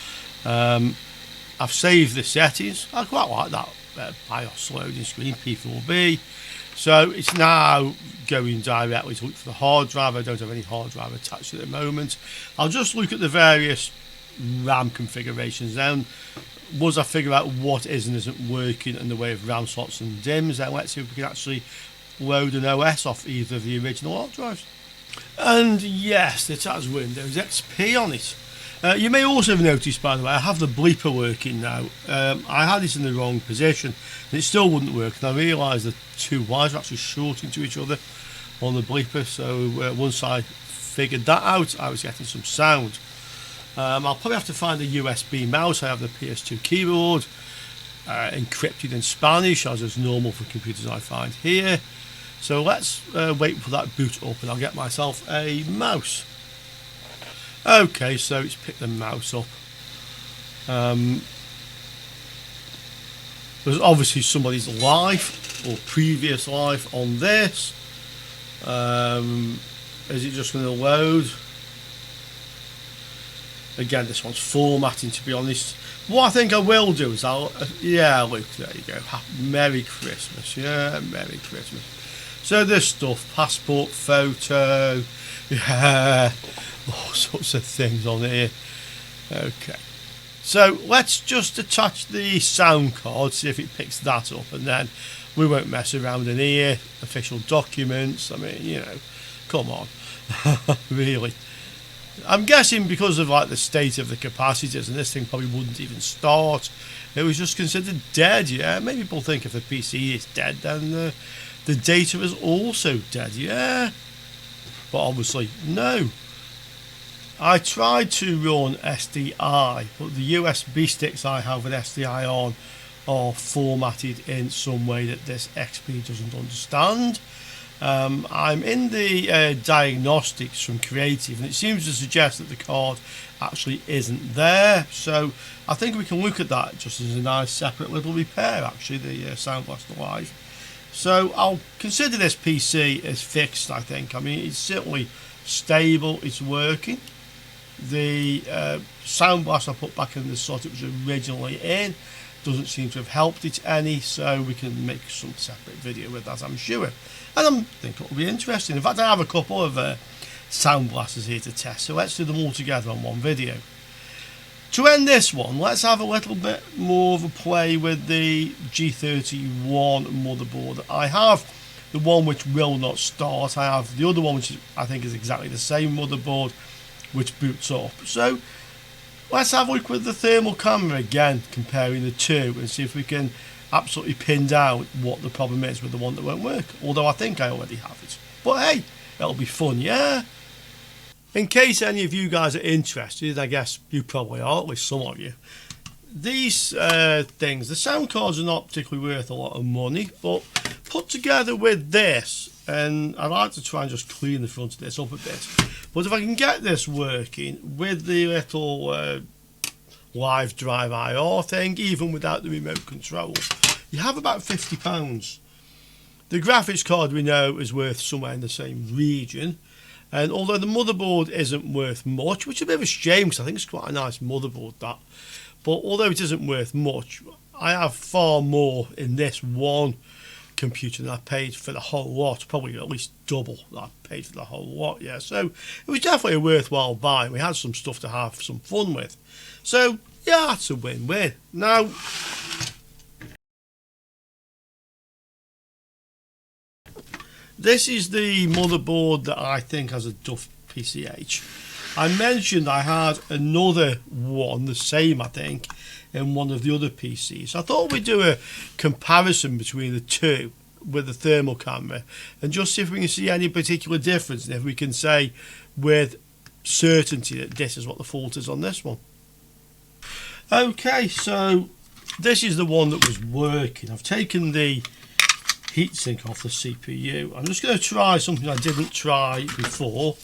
I've saved the settings. I quite like that BIOS loading screen, P4B. So it's now going directly to look for the hard drive. I don't have any hard drive attached at the moment. I'll just look at the various RAM configurations then. Once I figure out what is and isn't working in the way of RAM slots and DIMMs, then let's see if we can actually load an OS off either of the original hard drives. And yes, it has Windows XP on it. You may also have noticed, by the way, I have the bleeper working now. I had it in the wrong position and it still wouldn't work, and I realised the two wires are actually shorting to each other on the bleeper. So once I figured that out, I was getting some sound. I'll probably have to find a USB mouse. I have the PS2 keyboard encrypted in Spanish, as is normal for computers I find here. So let's wait for that boot up and I'll get myself a mouse. Okay, so it's picked the mouse up. There's obviously somebody's life or previous life on this. Is it just going to load? Again, this one's formatting, to be honest. What I think I will do is yeah, Luke, there you go. Merry Christmas, yeah, Merry Christmas. So this stuff, passport photo, yeah, all sorts of things on here. Okay, so let's just attach the sound card, see if it picks that up, and then we won't mess around in here. Official documents, I mean, you know, come on, really. I'm guessing because of like the state of the capacitors, and this thing probably wouldn't even start. It was just considered dead, yeah. Maybe people think if the PC is dead, then the data is also dead, yeah. But obviously, no. I tried to run SDI, but the USB sticks I have with SDI on are formatted in some way that this XP doesn't understand. I'm in the diagnostics from Creative, and it seems to suggest that the card actually isn't there. So I think we can look at that just as a nice separate little repair, actually, the Sound Blaster Live. So I'll consider this PC as fixed, I think. I mean, it's certainly stable, it's working. The Sound Blaster I put back in the slot it was originally in doesn't seem to have helped it any, so we can make some separate video with that, I'm sure. And I think it'll be interesting. In fact, I have a couple of sound blasters here to test, so let's do them all together on one video. To end this one, let's have a little bit more of a play with the G31 motherboard. I have the one which will not start. I have the other one which I think is exactly the same motherboard, which boots up. So let's have a look with the thermal camera again, comparing the two, and see if we can absolutely pin down what the problem is with the one that won't work. Although I think I already have it. But hey, it'll be fun, yeah? In case any of you guys are interested, I guess you probably are, at least some of you. These things, the sound cards are not particularly worth a lot of money, but put together with this, and I'd like to try and just clean the front of this up a bit. But if I can get this working with the little live drive IR thing, even without the remote control, you have about £50. The graphics card we know is worth somewhere in the same region, and although the motherboard isn't worth much, which is a bit of a shame because I think it's quite a nice motherboard, that, but although it isn't worth much, I have far more in this one computer than I paid for the whole lot, probably at least double that I paid for the whole lot, yeah. So it was definitely a worthwhile buy. We had some stuff to have some fun with, so yeah, that's a win-win. Now, this is the motherboard that I think has a Duff PCH. I mentioned I had another one, the same I think, in one of the other PCs. I thought we'd do a comparison between the two with the thermal camera and just see if we can see any particular difference, and if we can say with certainty that this is what the fault is on this one. Okay, so this is the one that was working. I've taken the heatsink off the CPU. I'm just going to try something I didn't try before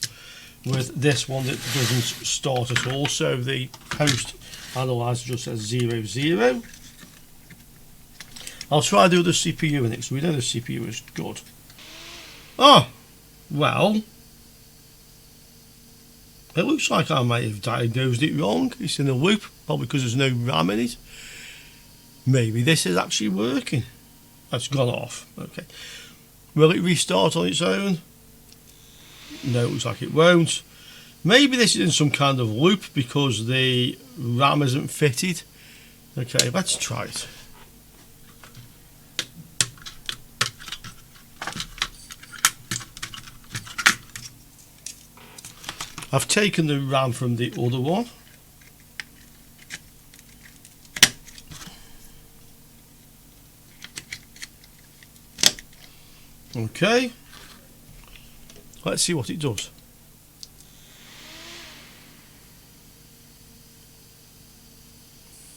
with this one that doesn't start at all. So the post analyzer just says 00. I'll try the other CPU in it, so we know the CPU is good. Oh, well, it looks like I might have diagnosed it wrong. It's in a loop, probably because there's no RAM in it. Maybe this is actually working. That's gone off. Okay. Will it restart on its own? No, it looks like it won't. Maybe this is in some kind of loop because the RAM isn't fitted. Okay, let's try it. I've taken the RAM from the other one. Okay, let's see what it does.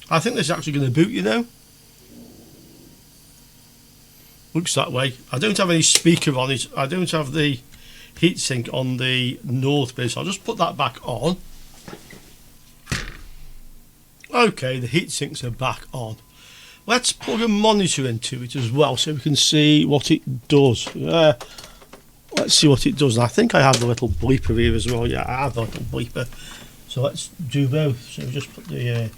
I think this is actually going to boot, you know. Looks that way. I don't have any speaker on it. I don't have the heatsink on the north bit, so I'll just put that back on. Okay, the heatsinks are back on. Let's plug a monitor into it as well so we can see what it does. Let's see what it does. And I think I have the little bleeper here as well. Yeah, I have the little bleeper. So let's do both. So just put the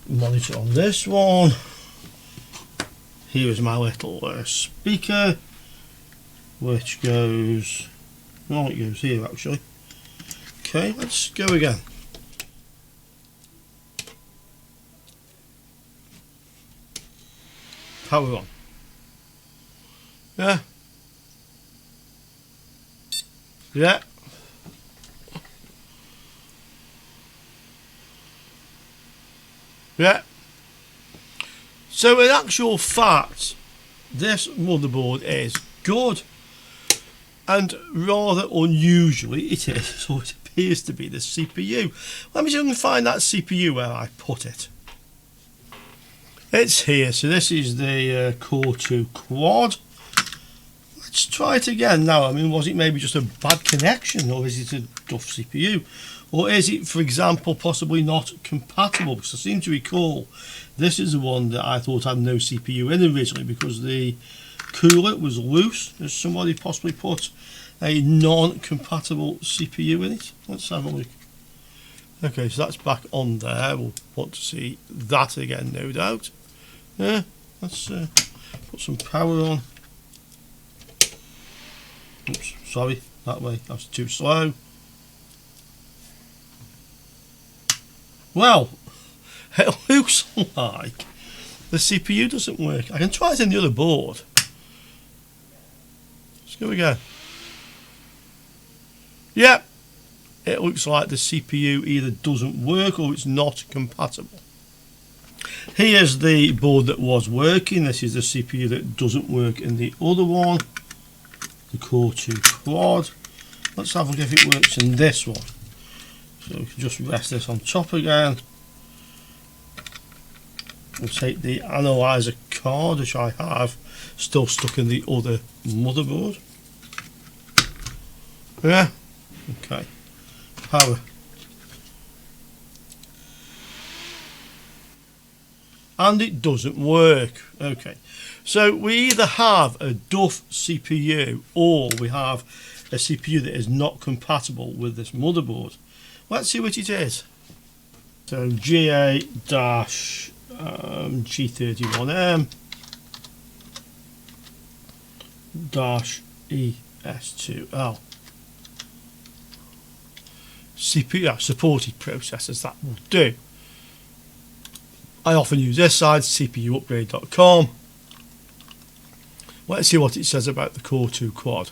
monitor on this one. Here is my little speaker, which goes, well, it goes here actually. Okay, let's go again. Power on. Yeah. Yeah. Yeah. So in actual fact, this motherboard is good, and rather unusually it is, so it appears to be the CPU. Let me see if I can find that CPU where I put it. It's here, so this is the Core 2 Quad. Let's try it again now. I mean, was it maybe just a bad connection, or is it a duff CPU? Or is it, for example, possibly not compatible? Because I seem to recall this is the one that I thought had no CPU in originally because the cooler was loose. Has somebody possibly put a non-compatible CPU in it? Let's have a look. Okay, so that's back on there. We'll want to see that again, no doubt. Yeah, let's put some power on. Oops, sorry, that way, that's too slow. Well, it looks like the CPU doesn't work. I can try it in the other board. Let's go again. Yep, it looks like the CPU either doesn't work or it's not compatible. Here's the board that was working. This is the CPU that doesn't work in the other one, the Core 2 Quad. Let's have a look if it works in this one. So we can just rest this on top again. We'll take the analyzer card, which I have still stuck in the other motherboard. Yeah, okay. Power. And it doesn't work. Okay, so we either have a duff CPU or we have a CPU that is not compatible with this motherboard. Let's see what it is. So GA-G31M-ESL2 CPU supported processors, that will do. I often use this side, CPUupgrade.com. Let's see what it says about the Core 2 Quad.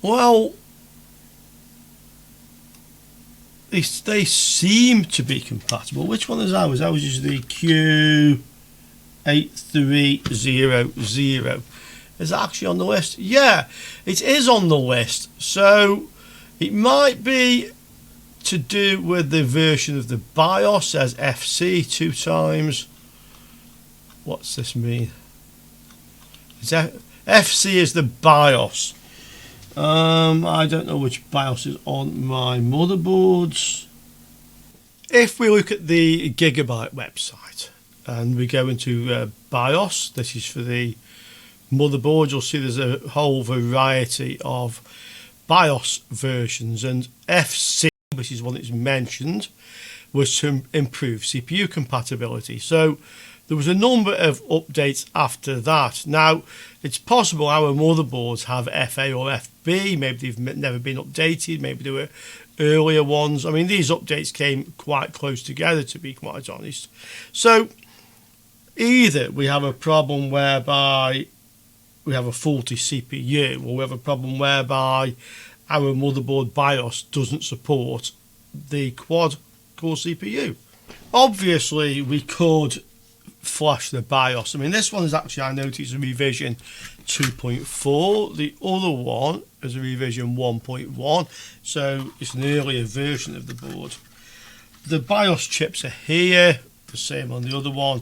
Well, they seem to be compatible. Which one is ours? Ours is the Q8300. Is that actually on the list? Yeah, it is on the list. So it might be to do with the version of the BIOS. Says FC 2 times. What's this mean? Is that FC is the BIOS. I don't know which BIOS is on my motherboards. If we look at the Gigabyte website and we go into BIOS, this is for the motherboard, you'll see there's a whole variety of BIOS versions, and FC, which is one that's mentioned, was to improve CPU compatibility. So there was a number of updates after that. Now, it's possible our motherboards have FA or FB, maybe they've never been updated, maybe there were earlier ones. I mean, these updates came quite close together, to be quite honest. So either we have a problem whereby we have a faulty CPU, or we have a problem whereby our motherboard BIOS doesn't support the quad core CPU. Obviously, we could flash the BIOS. I mean, this one is actually, I noticed, a revision 2.4. The other one is a revision 1.1, so it's an earlier version of the board. The BIOS chips are here, the same on the other one.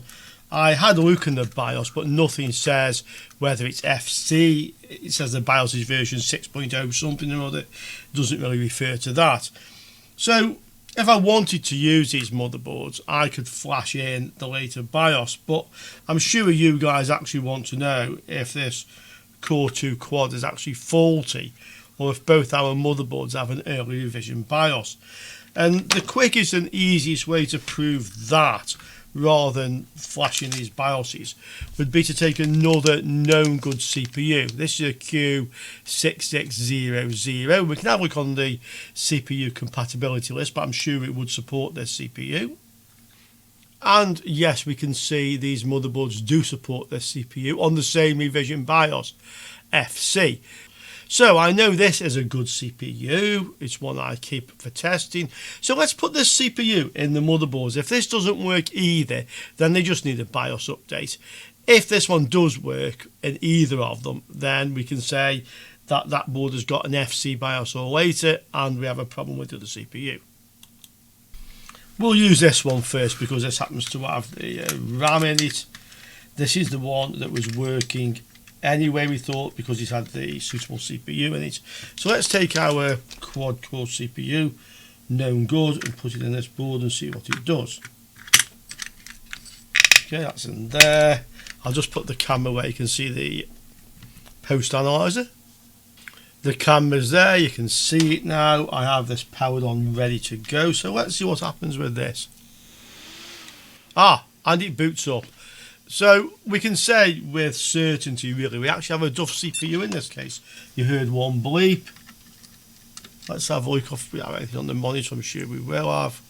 I had a look in the BIOS, but nothing says whether it's FC. It says the BIOS is version 6.0 something or other. It doesn't really refer to that. So If I wanted to use these motherboards, I could flash in the later BIOS, but I'm sure you guys actually want to know if this Core 2 quad is actually faulty, or if both our motherboards have an early revision BIOS. And the quickest and easiest way to prove that, rather than flashing these BIOSes, would be to take another known good CPU. This is a Q6600. We can have a look on the CPU compatibility list, but I'm sure it would support this CPU. And yes, we can see these motherboards do support this CPU on the same revision BIOS, FC. So I know this is a good CPU, it's one I keep for testing. So let's put this CPU in the motherboards. If this doesn't work either, then they just need a BIOS update. If this one does work in either of them, then we can say that that board has got an FC BIOS or later, and we have a problem with the other CPU. We'll use this one first because this happens to have the RAM in it. This is the one that was working anyway, we thought, because it had the suitable CPU in it. So let's take our quad core CPU, known good, and put it in this board and see what it does. Okay, that's in there. I'll just put the camera where you can see the post analyzer. The camera's there, you can see it now. I have this powered on, ready to go. So let's see what happens with this. And it boots up. So we can say with certainty, really, we actually have a Duff CPU in this case. You heard one bleep. Let's have a look if we have anything on the monitor. I'm sure we will have.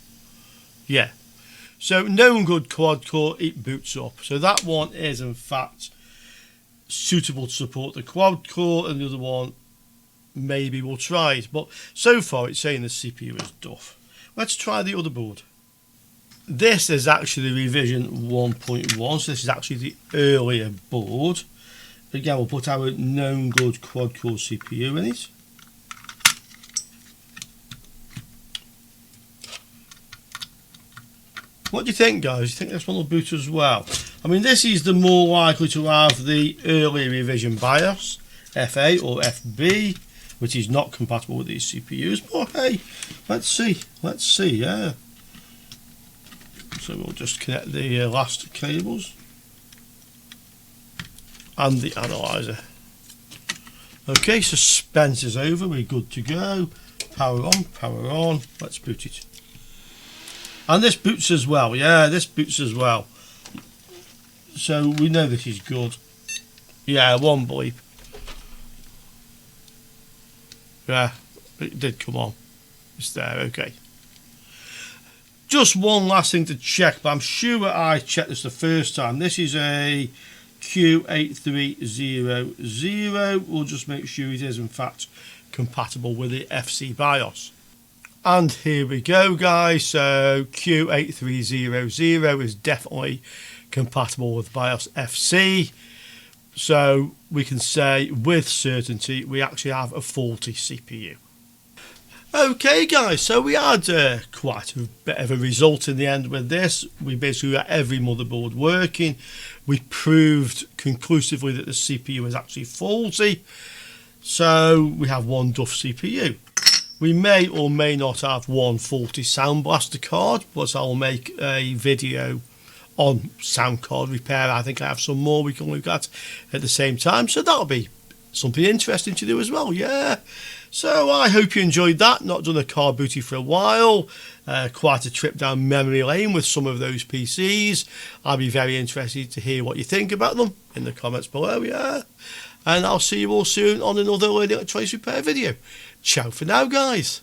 Yeah. So known good quad core, it boots up. So that one is in fact suitable to support the quad core, and the other one maybe we'll try it. But so far it's saying the CPU is Duff. Let's try the other board. This is actually revision 1.1, so this is actually the earlier board. Again, we'll put our known good quad core CPU in it. What do you think, guys? Do you think this one will boot as well? I mean, this is the more likely to have the early revision BIOS, FA or FB, which is not compatible with these CPUs. But hey, let's see, yeah. So we'll just connect the last cables and the analyzer. Okay, suspense is over, we're good to go. Power on, let's boot it. And this boots as well, yeah, this boots as well. So we know this is good. Yeah, one bleep. Yeah, it did come on. It's there, okay. Just one last thing to check, but I'm sure I checked this the first time. This is a Q8300. We'll just make sure it is in fact compatible with the FC BIOS. And here we go, guys. So Q8300 is definitely compatible with BIOS FC. So we can say with certainty we actually have a faulty CPU. Okay guys, so we had quite a bit of a result in the end with this. We basically got every motherboard working. We proved conclusively that the CPU is actually faulty. So we have one Duff CPU. We may or may not have one faulty Sound Blaster card, but I'll make a video on sound card repair. I think I have some more we can look at the same time. So that'll be something interesting to do as well, yeah. So I hope you enjoyed that. Not done a car booty for a while. Quite a trip down memory lane with some of those PCs. I'll be very interested to hear what you think about them in the comments below, yeah. And I'll see you all soon on another electronics repair video. Ciao for now, guys.